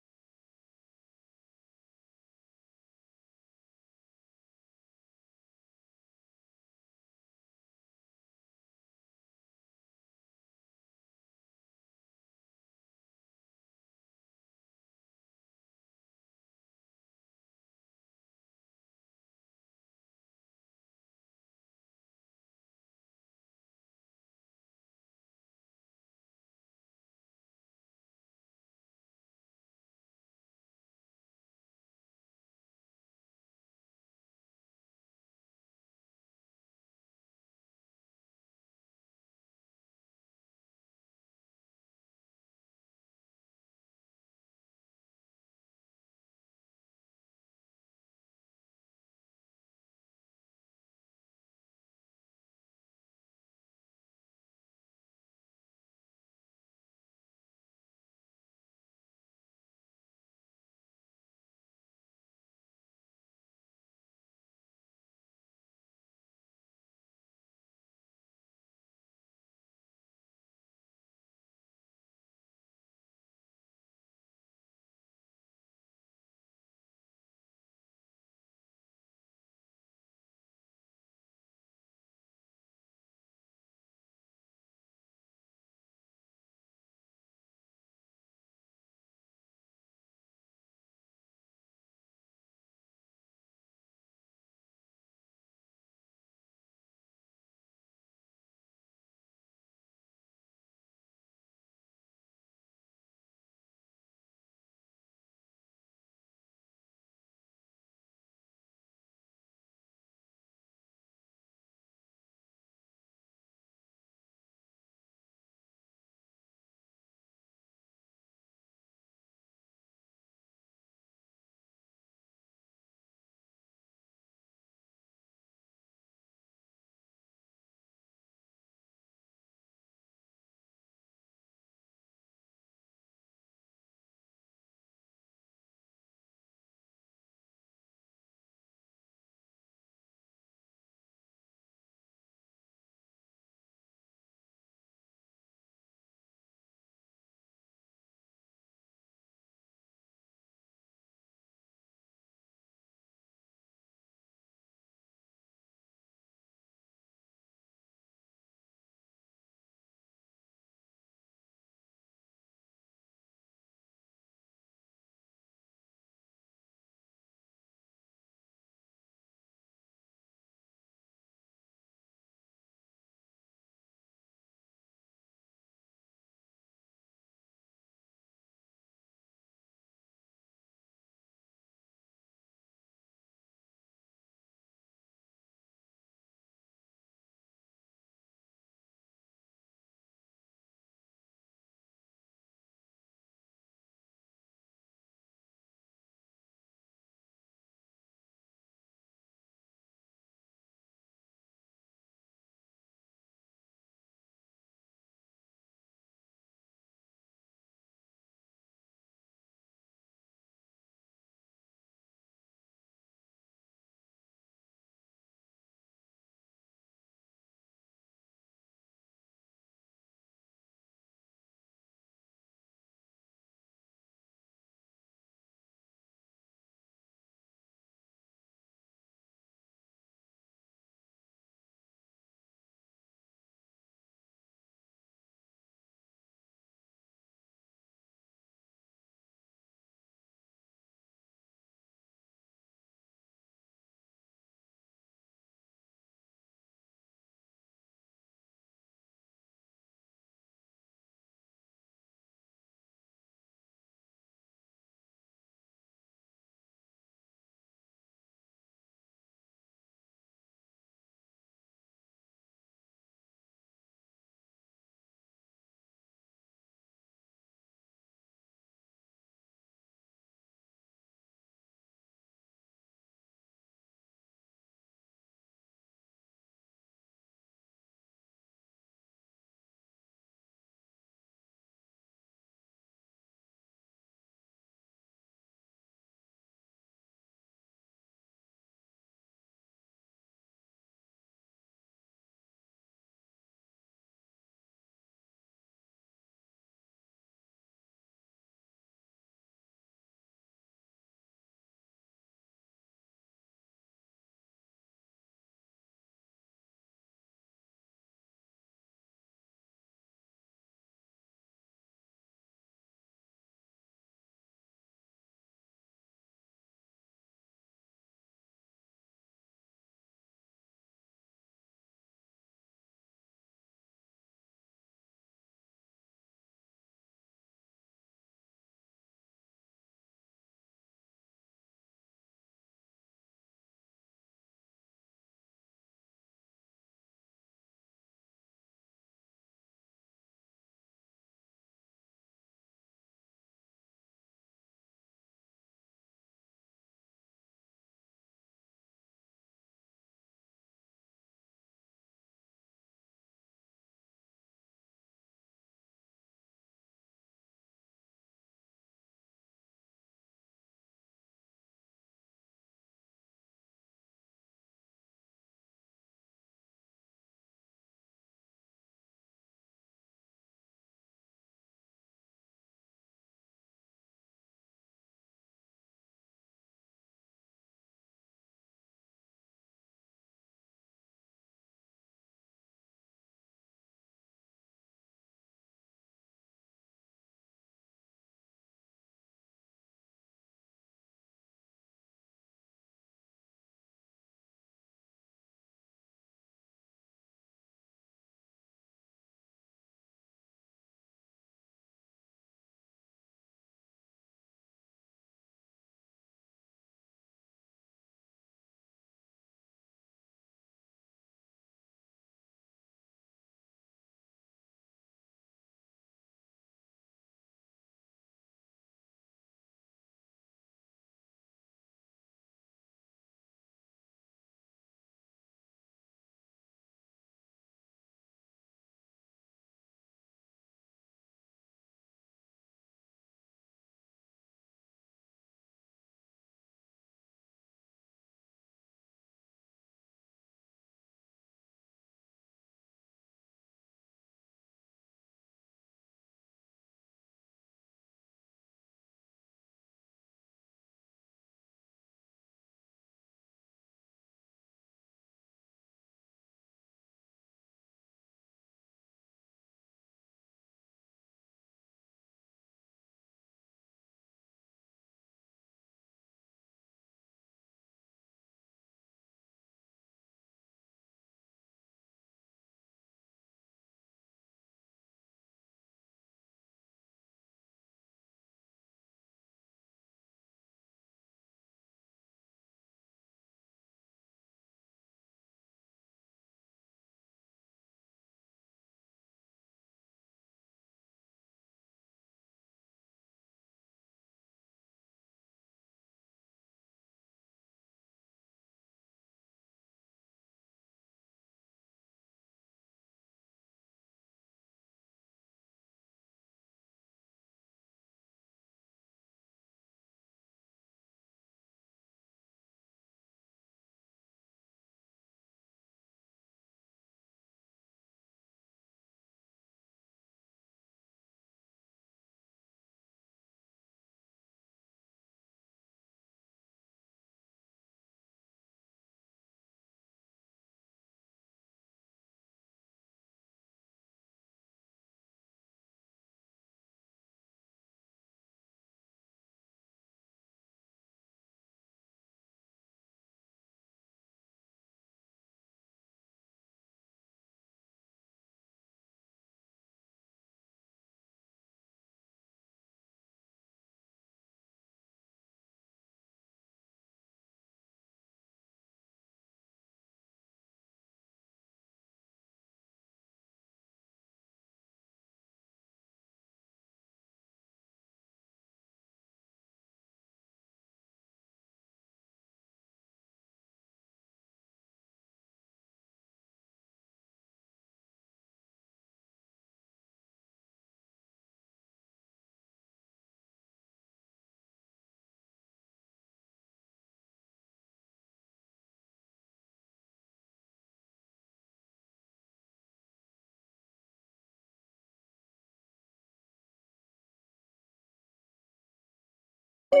Oh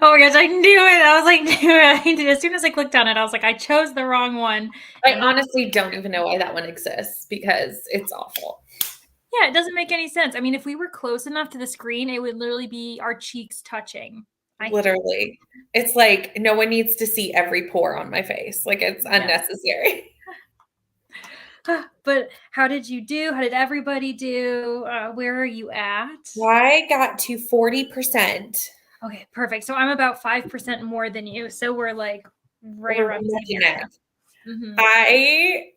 my gosh, I knew it. I was like, as soon as I clicked on it, I was like, I chose the wrong one. I honestly don't even know why that one exists because it's awful. Yeah, it doesn't make any sense. I mean, if we were close enough to the screen, it would literally be our cheeks touching. Literally. It's like no one needs to see every pore on my face. Like it's unnecessary. But how did you do? How did everybody do? Where are you at? I got to 40%. Okay, perfect. So I'm about 5% more than you. So we're like right around the same area. Mm-hmm. I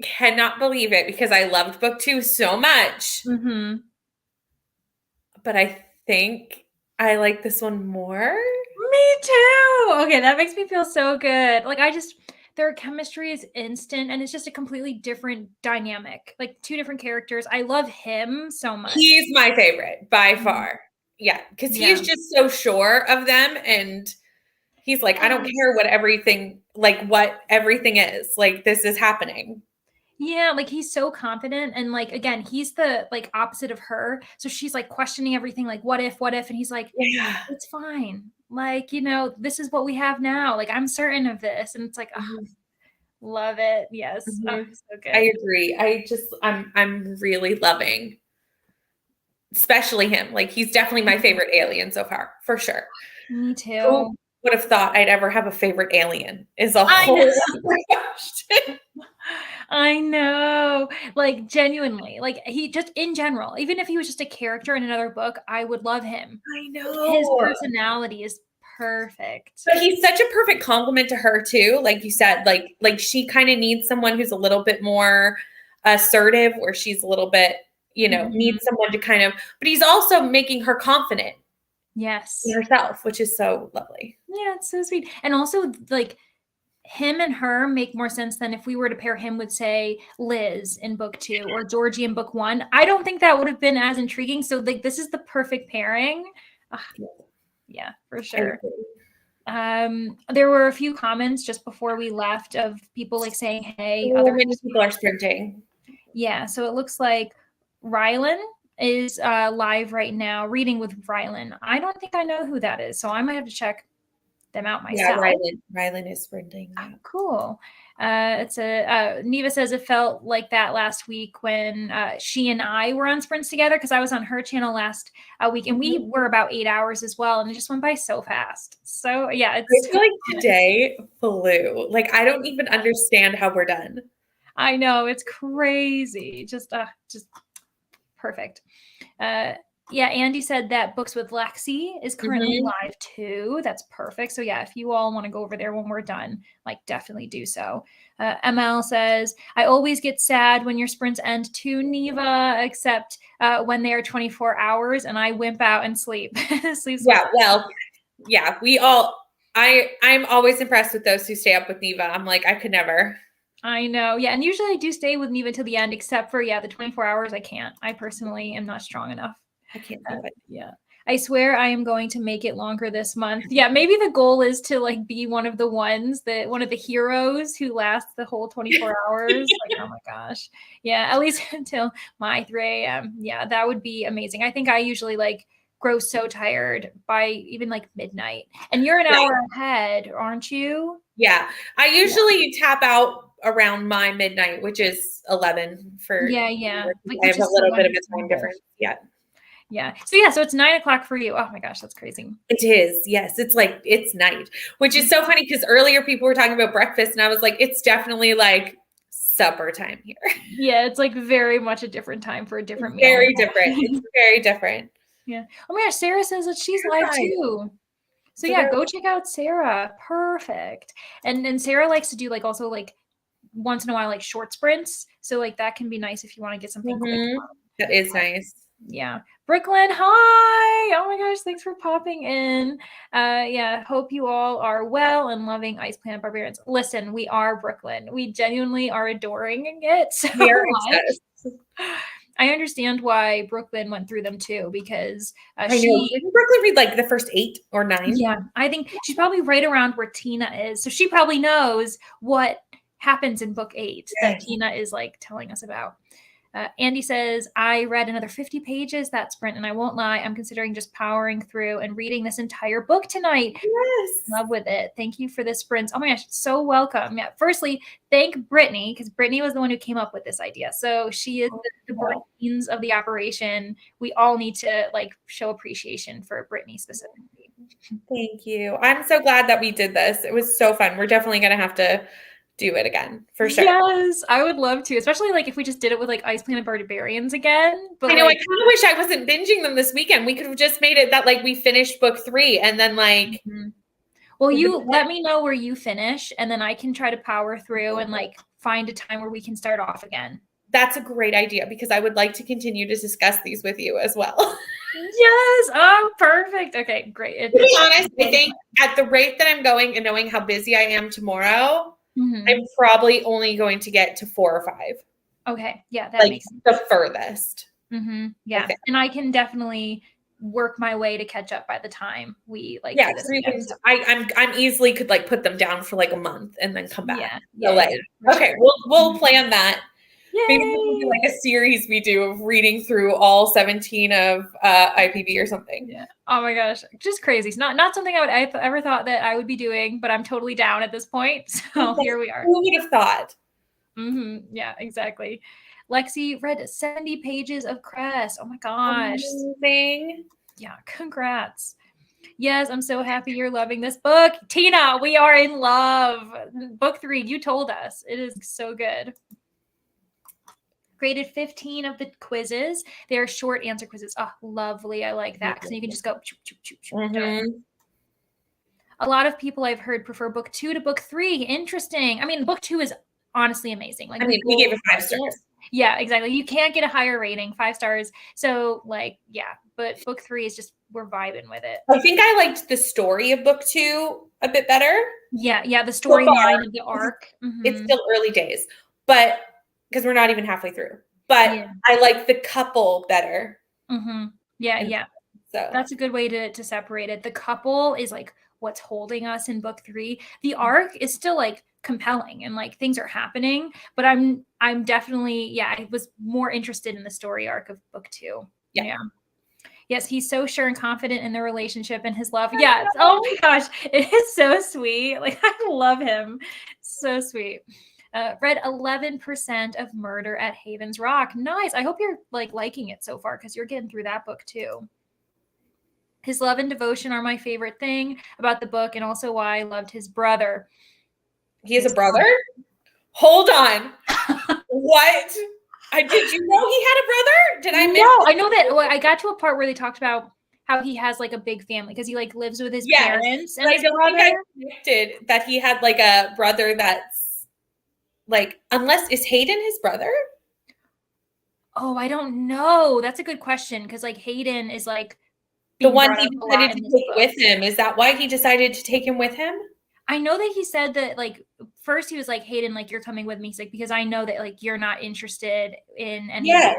cannot believe it because I loved book 2 so much. Mm-hmm. But I think I like this one more. Me too. Okay, that makes me feel so good. Like their chemistry is instant and it's just a completely different dynamic. Like 2 different characters. I love him so much. He's my favorite by far. Yeah, because he's just so sure of them and he's like, I don't care what everything is. Like this is happening. Yeah, like he's so confident and like again, he's the like opposite of her. So she's like questioning everything like what if and he's like it's fine. Like, this is what we have now. Like I'm certain of this and it's like love it. Yes. So good. I agree. I'm really loving especially him. Like he's definitely my favorite alien so far, for sure. Me too. Who would have thought I'd ever have a favorite alien is a whole question. I know. Like genuinely. Like he just in general, even if he was just a character in another book, I would love him. I know. His personality is perfect. But he's such a perfect compliment to her too. Like you said, like she kind of needs someone who's a little bit more assertive, where she's a little bit, needs someone to kind of, but he's also making her confident. Yes. In herself, which is so lovely. Yeah, it's so sweet. And also like him and her make more sense than if we were to pair him with, say, Liz in book 2 or Georgie in book 1. I don't think that would have been as intriguing. So like this is the perfect pairing. Yeah, for sure. There were a few comments just before we left of people like saying, hey, other people are sprinting. Yeah, so it looks like Rylan is live right now reading with Rylan. I don't think I know who that is, so I might have to check them out myself. Yeah, Rylan is sprinting. Yeah. Cool. Neva says it felt like that last week when she and I were on sprints together because I was on her channel last week and we were about 8 hours as well, and it just went by so fast. So yeah, I feel like today flew. Like I don't even understand how we're done. I know, it's crazy. Just perfect. Yeah, Andy said that Books with Lexi is currently live too. That's perfect. So yeah, if you all want to go over there when we're done, like definitely do so. ML says, I always get sad when your sprints end too, Neva, except when they are 24 hours and I wimp out and sleep. I'm always impressed with those who stay up with Neva. I'm like, I could never. I know. Yeah. And usually I do stay with Neva till the end, except for, the 24 hours I can't. I personally am not strong enough. I can't do it. Yeah. I swear I am going to make it longer this month. Yeah. Maybe the goal is to like be one of the heroes who lasts the whole 24 hours. Like, oh my gosh. Yeah. At least until my 3 a.m. Yeah. That would be amazing. I think I usually like grow so tired by even like midnight, and you're an hour ahead, aren't you? Yeah. I usually tap out around my midnight, which is 11 for, like, I have a little bit of a time difference. Yeah. Yeah. So it's 9 o'clock for you. Oh my gosh, that's crazy. It is. Yes. It's like, it's night, which is so funny because earlier people were talking about breakfast and I was like, it's definitely like supper time here. Yeah. It's like very much a different time for a different meal. Very different. It's very different. Yeah. Oh my gosh, Sarah says that she's live too. So yeah, go check out Sarah. Perfect. And Sarah likes to do like also like once in a while like short sprints. So like that can be nice if you want to get something quick. That is nice. Yeah. Brooklyn, hi. Oh my gosh, thanks for popping in. Hope you all are well and loving Ice Planet Barbarians. Listen, we are Brooklyn. We genuinely are adoring it so much. I understand why Brooklyn went through them too, because didn't Brooklyn read like the first 8 or 9? Yeah, I think she's probably right around where Tina is. So she probably knows what happens in book 8 that Tina is like telling us about. Andy says, I read another 50 pages that sprint, and I won't lie, I'm considering just powering through and reading this entire book tonight. Yes. Love with it. Thank you for the sprints. Oh my gosh, so welcome. Yeah. Firstly, thank Brittany, because Brittany was the one who came up with this idea. So she is the brains of the operation. We all need to like show appreciation for Brittany specifically. Thank you. I'm so glad that we did this. It was so fun. We're definitely going to have to do it again for sure. Yes, I would love to, especially like if we just did it with like Ice Planet Barbarians again. But I know, like, I kind of wish I wasn't binging them this weekend. We could have just made it that like we finished book 3 and then like. Well, you let me know where you finish, and then I can try to power through and like find a time where we can start off again. That's a great idea because I would like to continue to discuss these with you as well. Yes. Oh, perfect. Okay, great. To be honest, I think at the rate that I'm going and knowing how busy I am tomorrow, I'm probably only going to get to 4 or 5. Okay. Yeah, that makes sense. The furthest. Yeah. Okay. And I can definitely work my way to catch up by the time we like do this. I'm easily could like put them down for like a month and then come back. Okay, we'll plan that. Yay. Maybe we'll do like a series we do of reading through all 17 of IPB or something. Yeah. Oh my gosh, just crazy. It's not something I ever thought that I would be doing, but I'm totally down at this point. So here we are. Who would have thought? Yeah, exactly. Lexi read 70 pages of Crest. Oh my gosh. Amazing. Yeah, congrats. Yes, I'm so happy you're loving this book. Tina, we are in love. Book 3, you told us. It is so good. Graded 15 of the quizzes. They are short answer quizzes. Oh, lovely. I like that. So you can just go. A lot of people I've heard prefer book 2 to book 3. Interesting. I mean, book 2 is honestly amazing. Like, we gave it 5 stars. Yeah, exactly. You can't get a higher rating, 5 stars. So like, yeah, but book 3 is just, we're vibing with it. I think I liked the story of book 2 a bit better. Yeah, the storyline of the arc. It's still early days, but because we're not even halfway through. But I like the couple better. Yeah. So that's a good way to separate it. The couple is like what's holding us in book 3. The arc is still like compelling and like things are happening, but I'm definitely, I was more interested in the story arc of book 2. Yeah. Yes, he's so sure and confident in their relationship and his love. Yeah. Oh my gosh. It is so sweet. Like, I love him. So sweet. Read 11% of Murder at Haven's Rock. Nice. I hope you're like liking it so far because you're getting through that book too. His love and devotion are my favorite thing about the book, and also why I loved his brother. He has a brother? Hold on. What? Did you know he had a brother? Did I miss? No, I know that. Well, I got to a part where they talked about how he has like a big family because he like lives with his parents and his brother. I connected that he had like a brother that's like, is Hayden his brother? Oh, I don't know. That's a good question because like Hayden is like the one he decided to take with him. Is that why he decided to take him with him? I know that he said that like first he was like, Hayden, like you're coming with me. He's like, because I know that like you're not interested in any. Yes.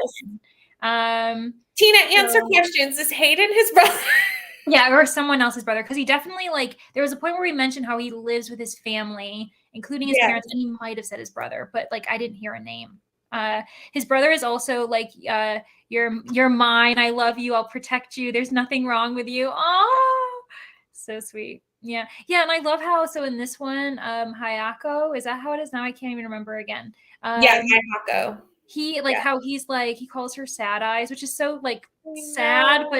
Tina, answer questions. Is Hayden his brother? Yeah, or someone else's brother. Because he definitely like there was a point where he mentioned how he lives with his family, including his parents, and he might have said his brother, but like I didn't hear a name. His brother is also like, you're mine. I love you. I'll protect you. There's nothing wrong with you. Oh, so sweet. Yeah. And I love how, so in this one, Hayako, is that how it is now? I can't even remember again. Hayako. He like how he's like, he calls her sad eyes, which is so like sad, but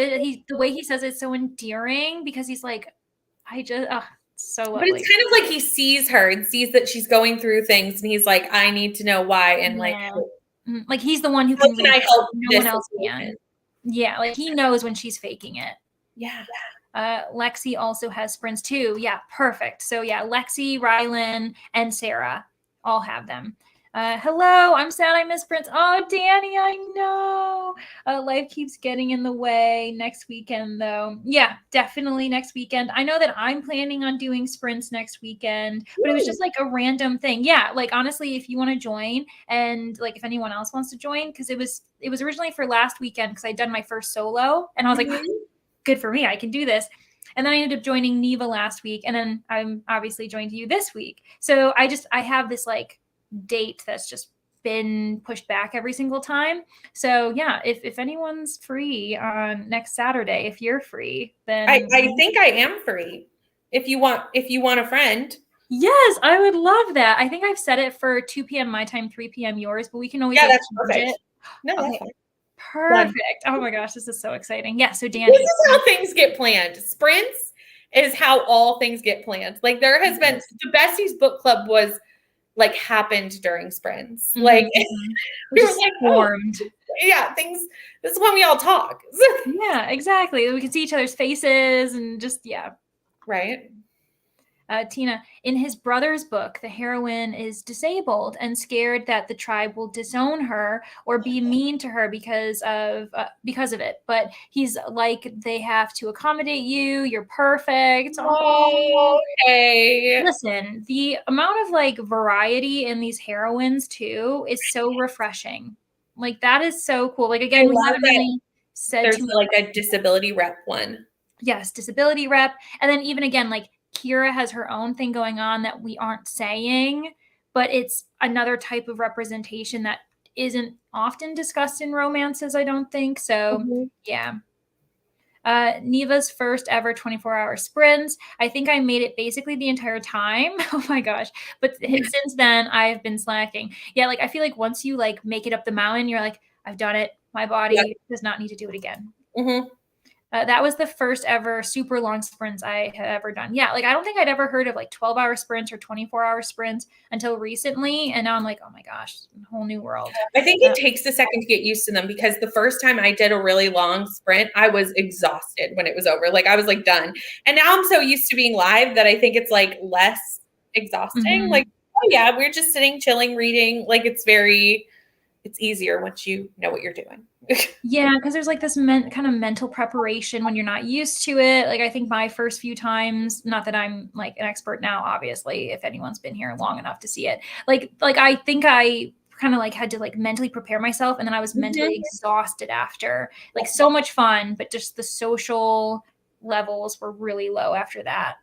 the way he says it's so endearing because he's like, so lovely. But it's kind of like he sees her and sees that she's going through things, and he's like, I need to know why, and like he's the one who can I help no one else can. Yeah, like he knows when she's faking it. Yeah. Lexi also has sprints too. Yeah, perfect. So yeah, Lexi, Rylan, and Sarah all have them. Hello, I'm sad I missed sprints. Oh, Danny, I know. Life keeps getting in the way. Next weekend, though. Yeah, definitely next weekend. I know that I'm planning on doing sprints next weekend, but it was just like a random thing. Yeah, like honestly, if you want to join and like if anyone else wants to join, because it was originally for last weekend because I'd done my first solo and I was like, good for me, I can do this. And then I ended up joining Neva last week, and then I'm obviously joined you this week. So I have this like date that's just been pushed back every single time. So yeah, if anyone's free on next Saturday, if you're free, then I think I am free. If you want a friend. Yes, I would love that. I think I've set it for 2 p.m. my time, 3 p.m. yours, but we can always that's change perfect. it. No, that's fine. Perfect. Done. Oh my gosh, this is so exciting. Yeah, so Danny. This is how things get planned. Sprints is how all things get planned. Like there has been the Besties book club was like happened during sprints. Mm-hmm. Like we were like formed. Oh, yeah, things. This is when we all talk. Yeah, exactly. We can see each other's faces and just right. Tina, in his brother's book, the heroine is disabled and scared that the tribe will disown her or be mean to her because of it. But he's like, they have to accommodate you. You're perfect. Oh, okay. Listen, the amount of like variety in these heroines too is so refreshing. Like that is so cool. Like again, we haven't really said there's like a disability rep one. Yes, disability rep, and then even again like. Kira has her own thing going on that we aren't saying, but it's another type of representation that isn't often discussed in romances, I don't think. So, yeah. Neva's first ever 24-hour sprints. I think I made it basically the entire time. Oh my gosh. But since then, I've been slacking. Yeah, like I feel like once you like make it up the mountain, you're like, I've done it. My body does not need to do it again. Mm-hmm. That was the first ever super long sprints I had ever done. Yeah, like I don't think I'd ever heard of like 12-hour sprints or 24-hour sprints until recently. And now I'm like, oh my gosh, a whole new world. I think it takes a second to get used to them because the first time I did a really long sprint, I was exhausted when it was over. Like I was like done. And now I'm so used to being live that I think it's like less exhausting. Mm-hmm. Like, oh yeah, we're just sitting, chilling, reading. Like it's easier once you know what you're doing. Yeah, because there's like this kind of mental preparation when you're not used to it. Like I think my first few times, not that I'm like an expert now, obviously, if anyone's been here long enough to see it, like I think I kind of like had to like mentally prepare myself, and then I was mentally exhausted after. Like so much fun, but just the social levels were really low after that.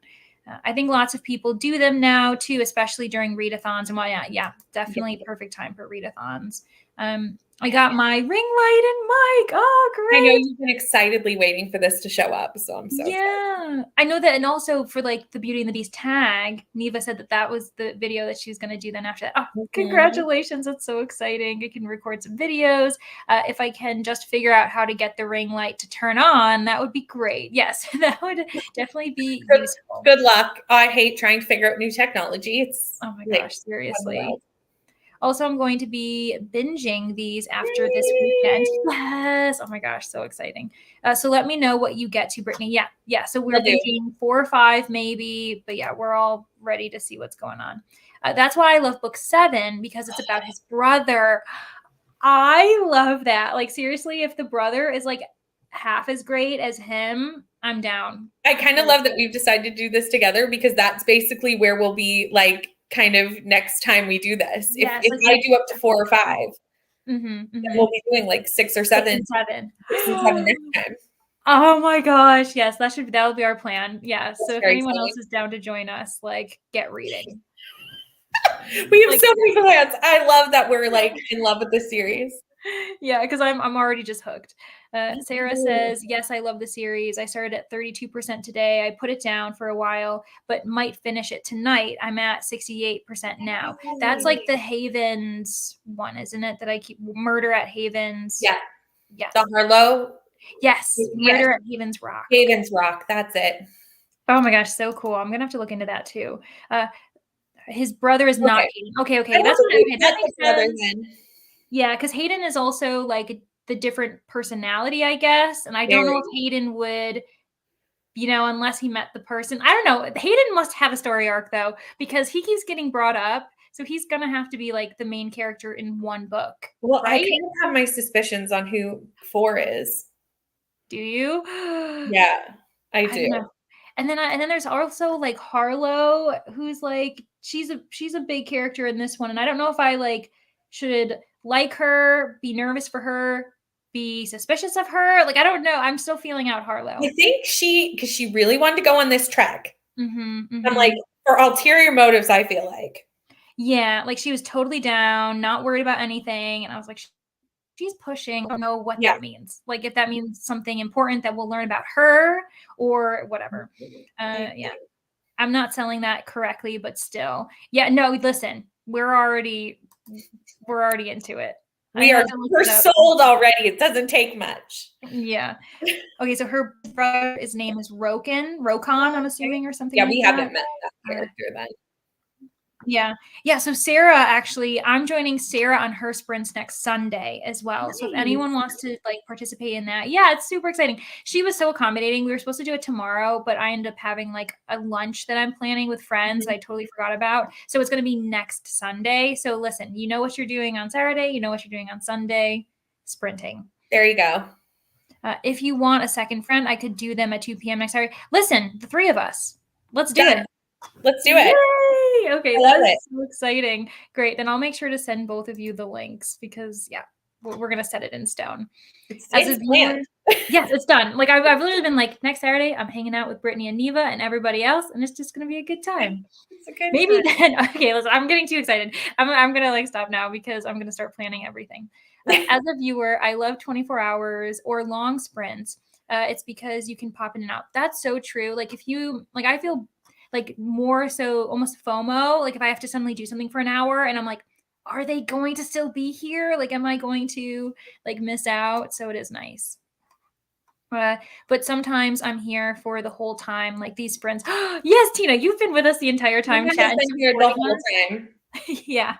I think lots of people do them now too, especially during readathons and whatnot. Yeah, definitely perfect time for readathons. I got my ring light and mic. Oh, great. I know you've been excitedly waiting for this to show up, so I'm so excited. I know that. And also for like the Beauty and the Beast tag, Neva said that was the video that she's going to do then after that. Oh, congratulations. That's so exciting. I can record some videos. If I can just figure out how to get the ring light to turn on, that would be great. Yes, that would definitely be useful. Good luck. I hate trying to figure out new technology. It's oh my gosh, seriously. Also, I'm going to be binging these after this weekend. Yes. Oh my gosh, so exciting. So let me know what you get to, Brittany. Yeah. So we're thinking 4 or 5 maybe, but yeah, we're all ready to see what's going on. That's why I love book 7 because it's about his brother. I love that. Like seriously, if the brother is like half as great as him, I'm down. I kind of love that we've decided to do this together because that's basically where we'll be like kind of next time we do this. Yes, if I do up to 4 or 5, then we'll be doing like 6 or 7. 6 and 7. 6 and 7 next time. Oh my gosh. Yes, that'll be our plan. Yeah. So if anyone else is down to join us, like get reading. We have so many plans. I love that we're like in love with this series. Yeah, because I'm already just hooked. Sarah says, yes, I love the series. I started at 32% today. I put it down for a while, but might finish it tonight. I'm at 68% now. That's like the Havens one, isn't it? That I keep Murder at Havens. Yeah. Yes. The Harlow. Yes. Murder at Havens Rock. Havens Rock. That's it. Oh my gosh. So cool. I'm going to have to look into that too. His brother is not Hayden. Okay. That's that makes sense. Yeah, because Hayden is also like the different personality, I guess. And I don't know if Hayden would, unless he met the person. I don't know. Hayden must have a story arc though, because he keeps getting brought up. So he's going to have to be like the main character in one book. Well, right? I kind of have my suspicions on who 4 is. Do you? Yeah, I do. And then there's also like Harlow, who's like, she's a big character in this one. And I don't know if I like should like her, be nervous for her, be suspicious of her. Like, I don't know. I'm still feeling out Harlow. I think because she really wanted to go on this trek. I'm like, for ulterior motives, I feel like. Yeah, like she was totally down, not worried about anything. And I was like, she's pushing. I don't know what that means. Like if that means something important that we'll learn about her or whatever. Yeah. I'm not selling that correctly, but still. Yeah, no, listen, we're already into it. We're sold already. It doesn't take much. Yeah. Okay, so her brother's name is Rokon, I'm assuming, or something. Yeah, we haven't met that character then. Yeah. Yeah. So Sarah, actually, I'm joining Sarah on her sprints next Sunday as well. Nice. So if anyone wants to like participate in that, yeah, it's super exciting. She was so accommodating. We were supposed to do it tomorrow, but I ended up having like a lunch that I'm planning with friends I totally forgot about. So it's going to be next Sunday. So listen, you know what you're doing on Saturday, you know what you're doing on Sunday, sprinting. There you go. If you want a second friend, I could do them at 2 p.m. next Saturday. Listen, the three of us, let's do it. Let's do it. Yay! Okay, that's so exciting. Great. Then I'll make sure to send both of you the links because, yeah, we're going to set it in stone. It's planned. Yes, it's done. Like, I've literally been like, next Saturday, I'm hanging out with Brittany and Neva and everybody else, and it's just going to be a good time. It's a good Maybe time. Then, okay, listen, I'm getting too excited. I'm going to like stop now because I'm going to start planning everything. As a viewer, I love 24 hours or long sprints. It's because you can pop in and out. That's so true. Like, if you, like, I feel like more so almost FOMO, like if I have to suddenly do something for an hour and I'm like, are they going to still be here? Like, am I going to like miss out? So it is nice. But sometimes I'm here for the whole time, like these sprints. Yes, Tina, you've been with us the entire time. Been here the whole time. Yeah.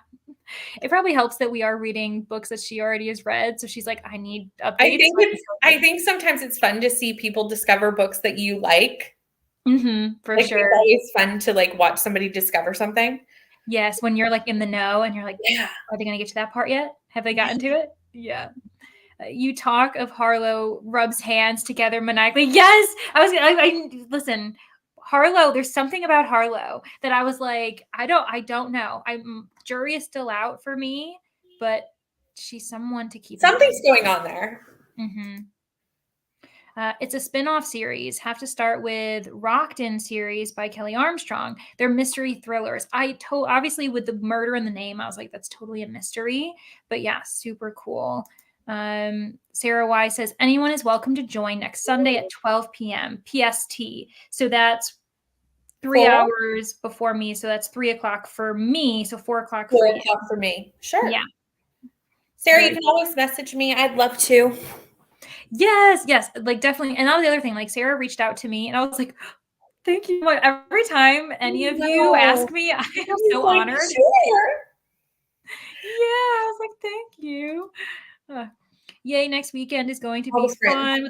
It probably helps that we are reading books that she already has read. So she's like, I need updates. I think sometimes it's fun to see people discover books that you like. For sure. It's always fun to like watch somebody discover something. Yes, when you're like in the know and you're like, yeah, are they going to get to that part yet? Have they gotten to it? Yeah. You talk of Harlow rubs hands together maniacally. Yes, I listen. Harlow, there's something about Harlow that I was like, I don't know. Jury is still out for me, but she's someone to keep. Something's going on there. It's a spin-off series. Have to start with Rocked In series by Kelly Armstrong. They're mystery thrillers. Obviously with the murder in the name, I was like, that's totally a mystery. But yeah, super cool. Sarah Y says, anyone is welcome to join next Sunday at 12 p.m. PST. So that's 3 hours before me. So that's 3 o'clock for me. So 4 o'clock for you. For me. Sure. Yeah. Sarah, you can always message me. I'd love to. Yes, like definitely. And that was the other thing. Like Sarah reached out to me and I was like, thank you. Every time any of you ask me, I am so honored. Sure. Yeah, I was like, thank you. Yay, next weekend is going to be fun.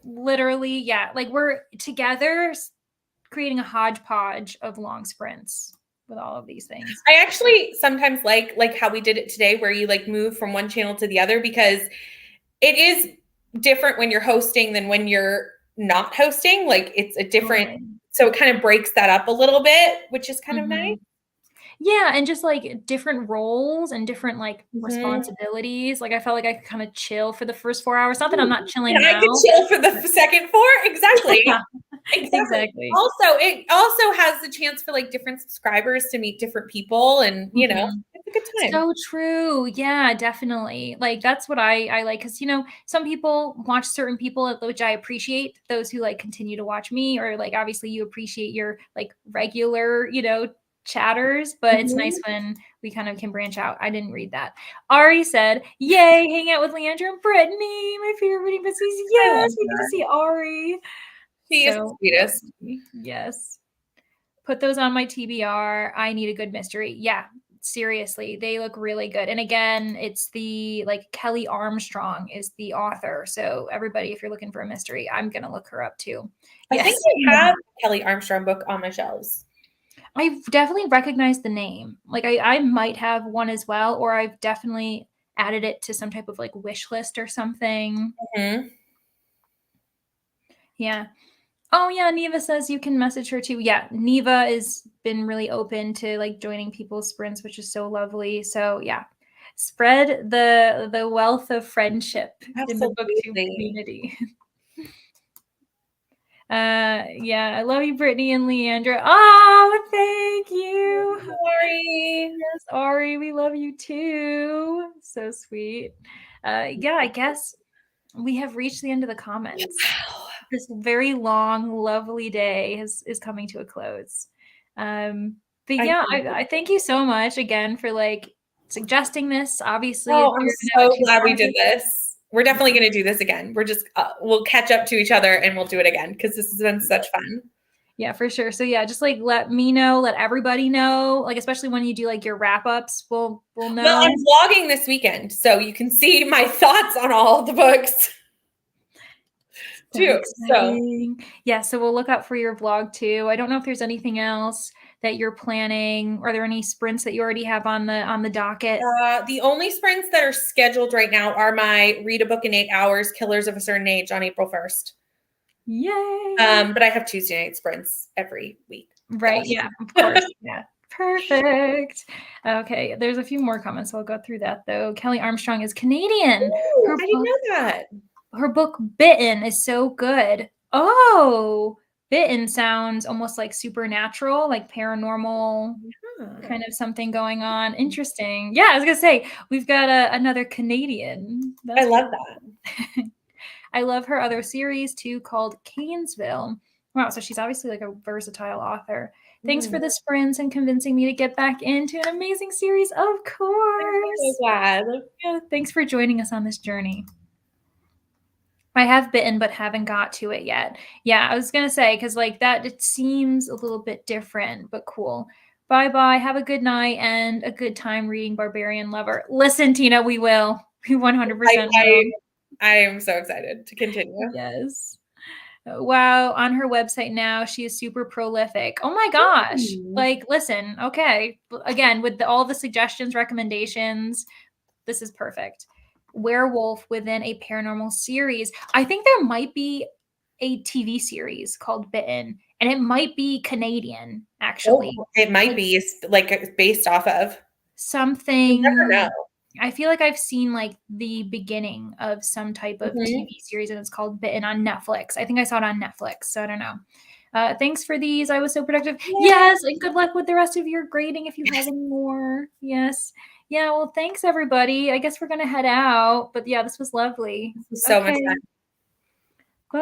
Literally, yeah. Like we're together creating a hodgepodge of long sprints with all of these things. I actually sometimes like how we did it today where you like move from one channel to the other because it is different when you're hosting than when you're not hosting. Like it's a different, so it kind of breaks that up a little bit, which is kind of nice. Yeah, and just like different roles and different like responsibilities. Like I felt like I could kind of chill for the first 4 hours. Not that I'm not chilling now. I could chill for the second 4. Exactly. Yeah, exactly. Also, it also has the chance for like different subscribers to meet different people, and you know, it's a good time. So true. Yeah, definitely. Like that's what I like because you know some people watch certain people, which I appreciate. Those who like continue to watch me, or like obviously you appreciate your like regular, you know, chatters, but it's nice when we kind of can branch out. I didn't read that. Ari said, yay, hang out with Leandra and Brittany, my favorite reading besties. Yes, we get to see Ari. She is the sweetest. Yes. Put those on my TBR. I need a good mystery. Yeah, seriously. They look really good. And again, it's the like Kelly Armstrong is the author. So everybody, if you're looking for a mystery, I'm going to look her up too. I think I have a Kelly Armstrong book on my shelves. I've definitely recognized the name. Like I might have one as well, or I've definitely added it to some type of like wish list or something. Yeah. Oh yeah, Neva says you can message her too. Yeah, Neva has been really open to like joining people's sprints, which is so lovely. So yeah, spread the wealth of friendship in the booktube community. Yeah, I love you, Brittany and Leandra. Oh, thank you. Sorry. Yes, Ari, we love you too. So sweet. Yeah, I guess we have reached the end of the comments. Wow. This very long, lovely day is coming to a close. But yeah, I thank you so much again for like suggesting this. Obviously, Oh, I'm so glad we did this. We're definitely going to do this again. We're just, we'll catch up to each other and we'll do it again because this has been such fun. Yeah, for sure. So yeah, just like let me know, let everybody know, like especially when you do like your wrap ups, we'll know. Well, I'm vlogging this weekend, so you can see my thoughts on all the books too. So yeah, so we'll look out for your vlog too. I don't know if there's anything else that you're planning. Are there any sprints that you already have on the docket? The only sprints that are scheduled right now are my Read a Book in 8 Hours, Killers of a Certain Age on April 1st. Yay! But I have Tuesday night sprints every week. Right. So. Yeah, of course. Yeah. Perfect. Okay. There's a few more comments. So I'll go through that though. Kelly Armstrong is Canadian. Ooh, I didn't know that. Her book Bitten is so good. Oh, Bitten sounds almost like supernatural, like paranormal, kind of something going on. Interesting. Yeah, I was gonna say we've got another Canadian. I love that. I love her other series too, called Canesville. Wow, so she's obviously like a versatile author. Thanks for the sprints and convincing me to get back into an amazing series. Of course. I'm so glad. Yeah, thanks for joining us on this journey. I have Bitten, but haven't got to it yet. Yeah, I was going to say, because like that, it seems a little bit different, but cool. Bye-bye. Have a good night and a good time reading Barbarian Lover. Listen, Tina, we will. We 100% will. I am so excited to continue. Yes. Wow. On her website now, she is super prolific. Oh my gosh. Like, listen, okay. Again, with all the suggestions, recommendations, this is perfect. Werewolf within a paranormal series. I think there might be a TV series called Bitten, and it might be Canadian, actually. Oh, it might be like based off of something. You never know. I feel like I've seen like the beginning of some type of TV series, and it's called Bitten on Netflix. I think I saw it on Netflix, so I don't know. Thanks for these. I was so productive. Yes, and good luck with the rest of your grading if you have any more. Yes. Yeah, well, thanks, everybody. I guess we're going to head out. But yeah, this was lovely. This was so much fun. Bye.